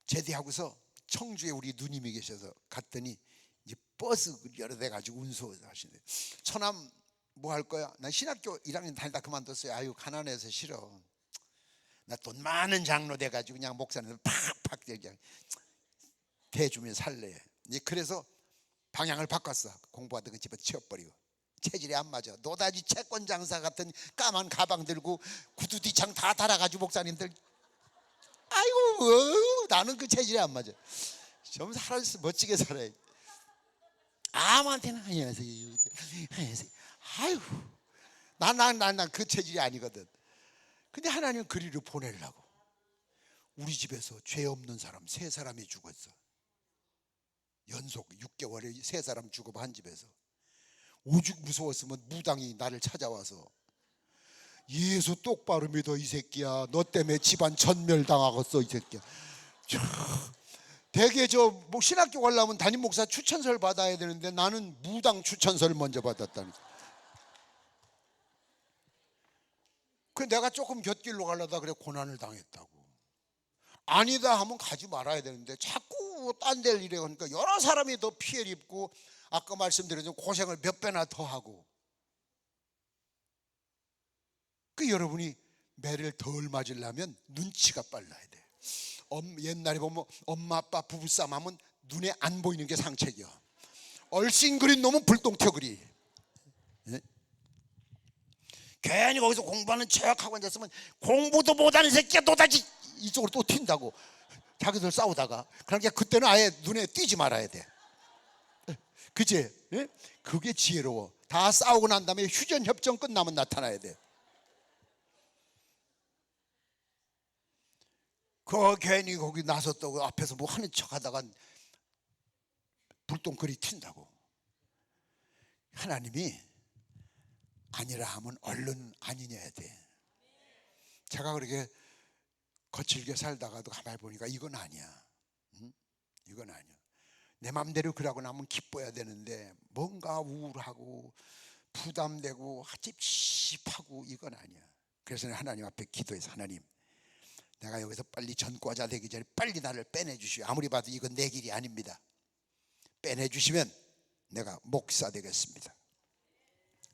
제대하고서 청주에 우리 누님이 계셔서 갔더니 이제 버스 여러 대 가지고 운수업을 하시네. 처남 뭐 할 거야? 난 신학교 1학년 다니다 그만뒀어요. 아유, 가난해서 싫어. 나 돈 많은 장로 돼가지고 그냥 목사님 팍팍 그냥 대주면 살래. 그래서 방향을 바꿨어. 공부하던 거 집에 치워버리고. 체질이 안 맞아. 노다지 채권 장사 같은 까만 가방 들고 구두 뒤창 다 달아가지고 목사님들, 아이고, 나는 그 체질이 안 맞아. 좀 살아서 멋지게 살아야. 아무한테나 안녕하세요. 아이고, 난 그 체질이 아니거든. 근데 하나님은 그리로 보내려고. 우리 집에서 죄 없는 사람 3사람이 죽었어. 연속 6개월에 3사람 죽어 한 집에서. 오죽 무서웠으면 무당이 나를 찾아와서 예수 똑바로 믿어 이 새끼야. 너 때문에 집안 전멸당하겠어 이 새끼야. 대개 뭐 신학교 가려면 담임 목사 추천서를 받아야 되는데 나는 무당 추천서를 먼저 받았다니까. 그 내가 조금 곁길로 가려다 그래 고난을 당했다고. 아니다 하면 가지 말아야 되는데 자꾸 딴 데를 이래 하니까 여러 사람이 더 피해를 입고 아까 말씀드린 고생을 몇 배나 더 하고. 그 여러분이 매를 덜 맞으려면 눈치가 빨라야 돼. 옛날에 보면 엄마 아빠 부부싸움 하면 눈에 안 보이는 게 상책이야. 얼씬그린 놈은 불똥튀어그리. 예? 괜히 거기서 공부하는 척하고 앉았으면 공부도 못하는 새끼야 또다시 이쪽으로 또 튄다고. 자기들 싸우다가. 그러니까 그때는 아예 눈에 띄지 말아야 돼. 그치? 예? 그게 지혜로워. 다 싸우고 난 다음에 휴전협정 끝나면 나타나야 돼. 괜히 거기 나섰다고 앞에서 뭐 하는 척 하다가 불똥거리 튄다고. 하나님이 아니라 하면 얼른 아니냐 해야 돼. 제가 그렇게 거칠게 살다가도 가만히 보니까 이건 아니야. 응? 이건 아니야. 내 맘대로 그러고 나면 기뻐야 되는데 뭔가 우울하고 부담되고 찝찝하고 이건 아니야. 그래서 하나님 앞에 기도해서 하나님, 내가 여기서 빨리 전과자 되기 전에 빨리 나를 빼내주시오. 아무리 봐도 이건 내 길이 아닙니다. 빼내주시면 내가 목사 되겠습니다.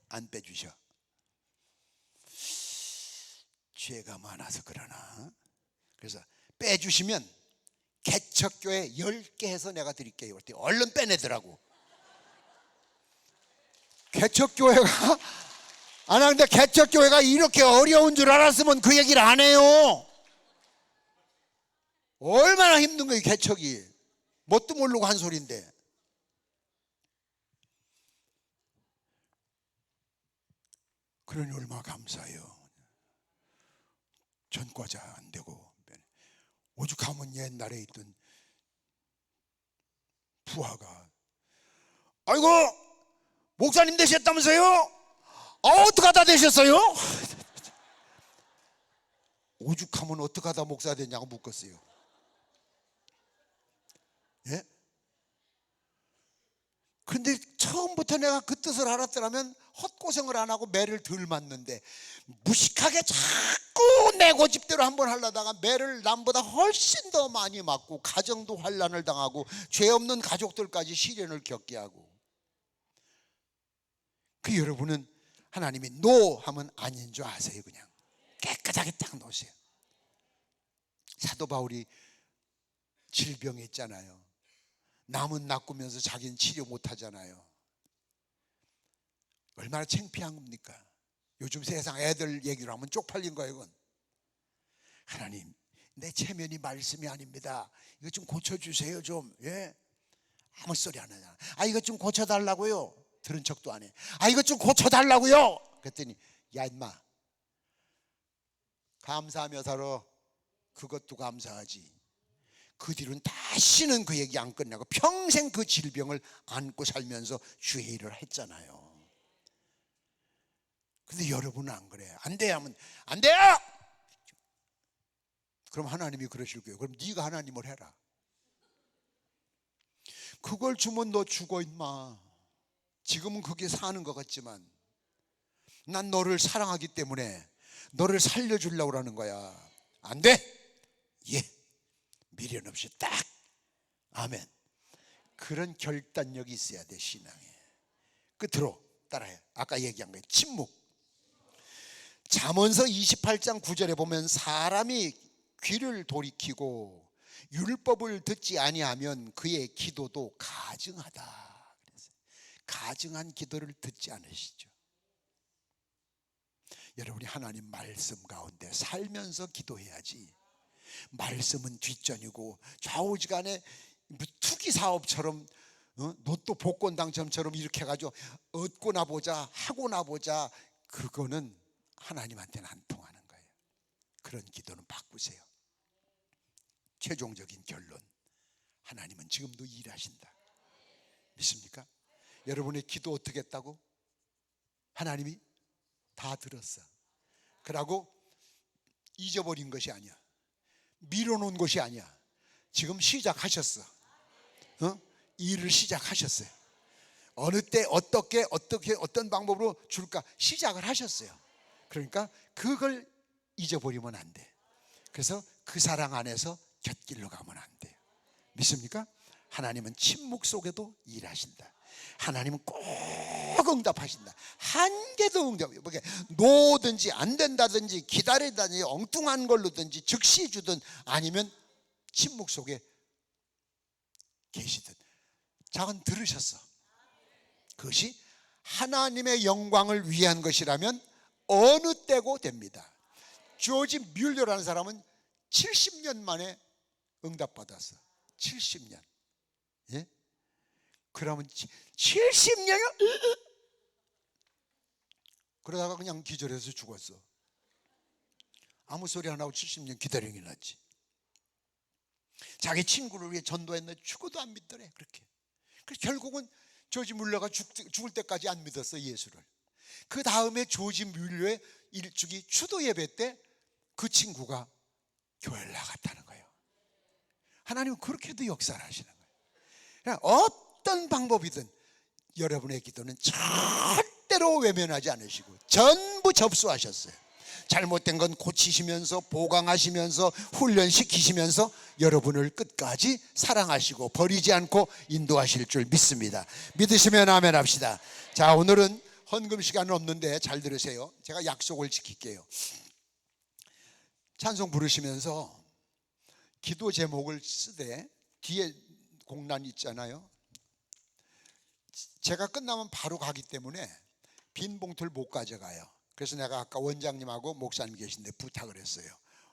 안 빼주셔. 죄가 많아서 그러나. 그래서 빼주시면 개척교회 10개 해서 내가 드릴게요. 그랬더니 얼른 빼내더라고. 개척교회가 안 하는데 개척교회가 이렇게 어려운 줄 알았으면 그 얘기를 안 해요. 얼마나 힘든 거예요 개척이. 뭣도 모르고 한 소리인데. 그러니 얼마나 감사해요. 전과자 안 되고 오죽하면 옛날에 있던 부하가 아이고 목사님 되셨다면서요? 어떡하다 되셨어요? 오죽하면 어떡하다 목사 됐냐고 묻겠어요. 예? 근데 처음부터 내가 그 뜻을 알았더라면 헛고생을 안 하고 매를 덜 맞는데 무식하게 자꾸 내 고집대로 한번 하려다가 매를 남보다 훨씬 더 많이 맞고 가정도 환난을 당하고 죄 없는 가족들까지 시련을 겪게 하고. 그 여러분은 하나님이 노 하면 아닌 줄 아세요. 그냥 깨끗하게 딱 놓으세요. 사도 바울이 질병했잖아요. 남은 낚으면서 자기는 치료 못하잖아요. 얼마나 창피한 겁니까? 요즘 세상 애들 얘기를 하면 쪽팔린 거예요. 이건. 하나님, 내 체면이 말씀이 아닙니다. 이거 좀 고쳐주세요 좀. 예? 아무 소리 안 하잖아. 아 이거 좀 고쳐달라고요. 들은 척도 안 해. 아 이거 좀 고쳐달라고요. 그랬더니 야 임마, 감사하며 살아. 그것도 감사하지. 그 뒤로는 다시는 그 얘기 안 끝나고 평생 그 질병을 안고 살면서 주의 일을 했잖아요. 근데 여러분은 안 그래. 안 돼 하면 안 돼요. 그럼 하나님이 그러실 거예요. 그럼 네가 하나님을 해라. 그걸 주면 너 죽어 임마. 지금은 그게 사는 것 같지만 난 너를 사랑하기 때문에 너를 살려주려고 하는 거야. 안 돼? 예. 미련 없이 딱. 아멘. 그런 결단력이 있어야 돼 신앙에. 끝으로 따라해. 아까 얘기한 거예요. 침묵. 잠언서 28장 9절에 보면 사람이 귀를 돌이키고 율법을 듣지 아니하면 그의 기도도 가증하다. 가증한 기도를 듣지 않으시죠. 여러분이 하나님 말씀 가운데 살면서 기도해야지. 말씀은 뒷전이고 좌우지간에 투기 사업처럼 로또 복권 당첨처럼 이렇게 해가지고 얻고나 보자 하고나 보자 그거는 하나님한테는 안 통하는 거예요. 그런 기도는 바꾸세요. 최종적인 결론, 하나님은 지금도 일하신다. 믿습니까? 여러분의 기도 어떻게 했다고? 하나님이 다 들었어. 그러고 잊어버린 것이 아니야. 미뤄놓은 것이 아니야. 지금 시작하셨어. 일을 시작하셨어요. 어느 때 어떻게 어떤 방법으로 줄까 시작을 하셨어요. 그러니까 그걸 잊어버리면 안 돼. 그래서 그 사랑 안에서 곁길로 가면 안 돼요. 믿습니까? 하나님은 침묵 속에도 일하신다. 하나님은 꼭 응답하신다. 한 개도 응답, 노든지 안 된다든지 기다리다든지 엉뚱한 걸로든지 즉시 주든 아니면 침묵 속에 계시든 자건 들으셨어. 그것이 하나님의 영광을 위한 것이라면 어느 때고 됩니다. 조지 뮬러라는 사람은 70년 만에 응답받았어. 70년. 예? 그러면 70년이요? 그러다가 그냥 기절해서 죽었어. 아무 소리 안 하고 70년 기다리는 게 낫지. 자기 친구를 위해 전도했는데 죽어도 안 믿더래. 그렇게. 그래서 결국은 조지 뮬러가 죽을 때까지 안 믿었어, 예수를. 그 다음에 조지 뮬러의 일주기 추도 예배 때 그 친구가 교회를 나갔다는 거예요. 하나님은 그렇게도 역사를 하시는 거예요. 그러니까 어떤 방법이든 여러분의 기도는 절대로 외면하지 않으시고 전부 접수하셨어요. 잘못된 건 고치시면서 보강하시면서 훈련시키시면서 여러분을 끝까지 사랑하시고 버리지 않고 인도하실 줄 믿습니다. 믿으시면 아멘 합시다. 자, 오늘은 헌금 시간은 없는데 잘 들으세요. 제가 약속을 지킬게요. 찬송 부르시면서 기도 제목을 쓰되 뒤에 공란 있잖아요. 제가 끝나면 바로 가기 때문에 빈 봉투를 못 가져가요. 그래서 내가 아까 원장님하고 목사님 계신데 부탁을 했어요.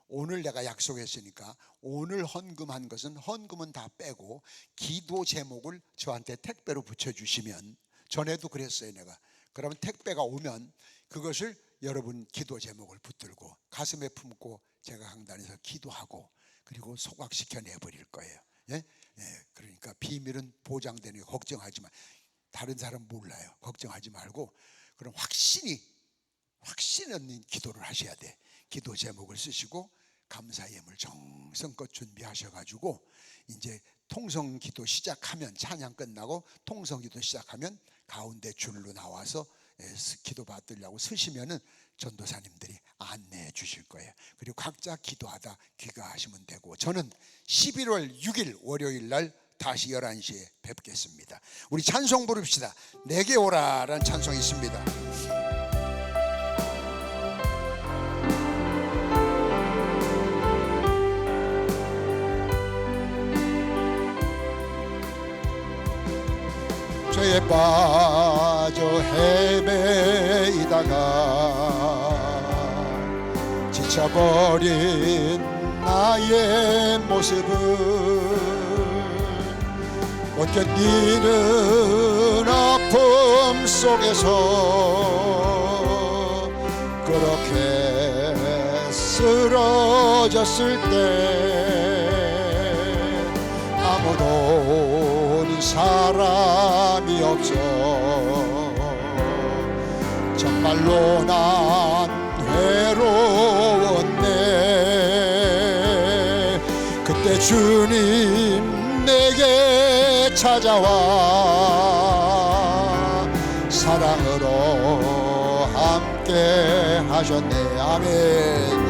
오늘 내가 약속했으니까 오늘 헌금한 것은 헌금은 다 빼고 기도 제목을 저한테 택배로 붙여주시면, 전에도 그랬어요 내가. 그러면 택배가 오면 그것을 여러분 기도 제목을 붙들고 가슴에 품고 제가 강단에서 기도하고 그리고 소각시켜 내버릴 거예요. 예? 예, 그러니까 비밀은 보장되는 거 걱정하지 마. 다른 사람 몰라요. 걱정하지 말고 그럼 확신이 있는 기도를 하셔야 돼. 기도 제목을 쓰시고 감사 예물 정성껏 준비하셔가지고 이제 통성기도 시작하면, 찬양 끝나고 통성기도 시작하면 가운데 줄로 나와서 기도 받으려고 쓰시면은 전도사님들이 안내해 주실 거예요. 그리고 각자 기도하다 귀가하시면 되고, 저는 11월 6일 월요일 날 다시 11시에 뵙겠습니다. 우리 찬송 부릅시다. 내게 오라라는 찬송이 있습니다. 죄에 빠져 헤매이다가 지쳐버린 나의 모습은 못 견디는 아픔 속에서 그렇게 쓰러졌을 때 아무도 사람이 없어 정말로 난 외로웠네. 그때 주님 내게 찾아와 사랑으로 함께 하셨네. 아멘.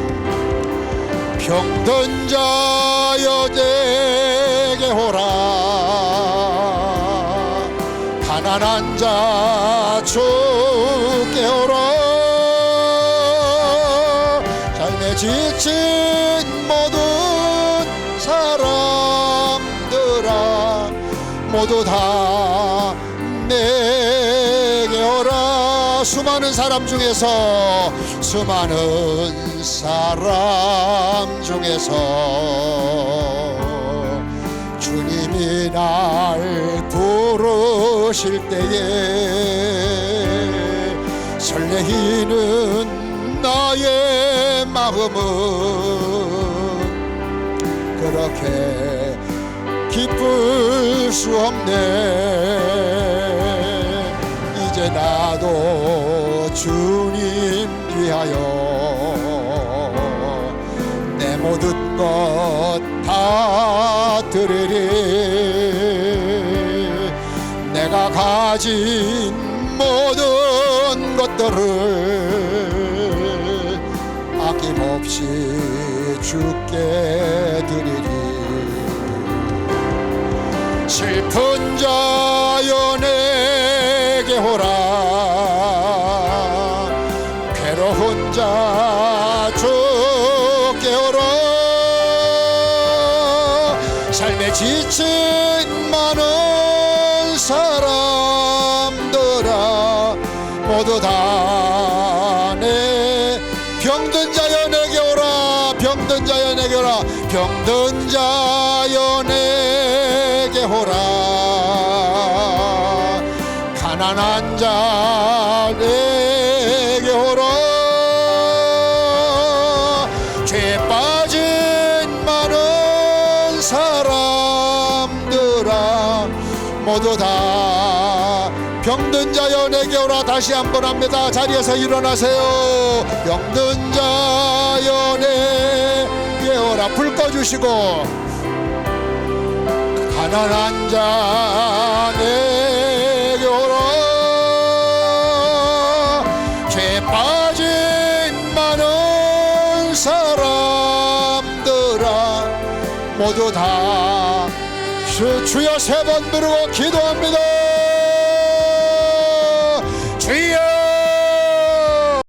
병든 자여 내게 오라, 가난한 자 주께 오라. 삶에 지친 모든 사람들아 모두 다 내게 오라. 수많은 사람 중에서 주님이 날 부르실 때에 서 설레이는 나의 마음은 그렇게 기쁠 수 없네. 이제 나도 주님 위하여 내 모든 것 다 드리리. 내가 가진 모든 것들을 아낌없이 주께 드리리. 슬픈 자여 내게 오라. 괴로운 자 주께 오라. 삶에 지친 많은 사람들아 모두 다 내 병든 자여 내게 오라. 병든 자여 내게 오라. 병든 자여 내게 오라. 가난한 자 내게 오라. 죄에 빠진 많은 사람들아 모두 다 병든 자여 내게 오라. 다시 한번 합니다. 자리에서 일어나세요. 병든 자여 내게 오라. 불 꺼주시고. 가난한 자 내게 오라. 죄에 빠진 많은 사람들아 모두 다 주여 세 번 부르고 기도합니다. 주여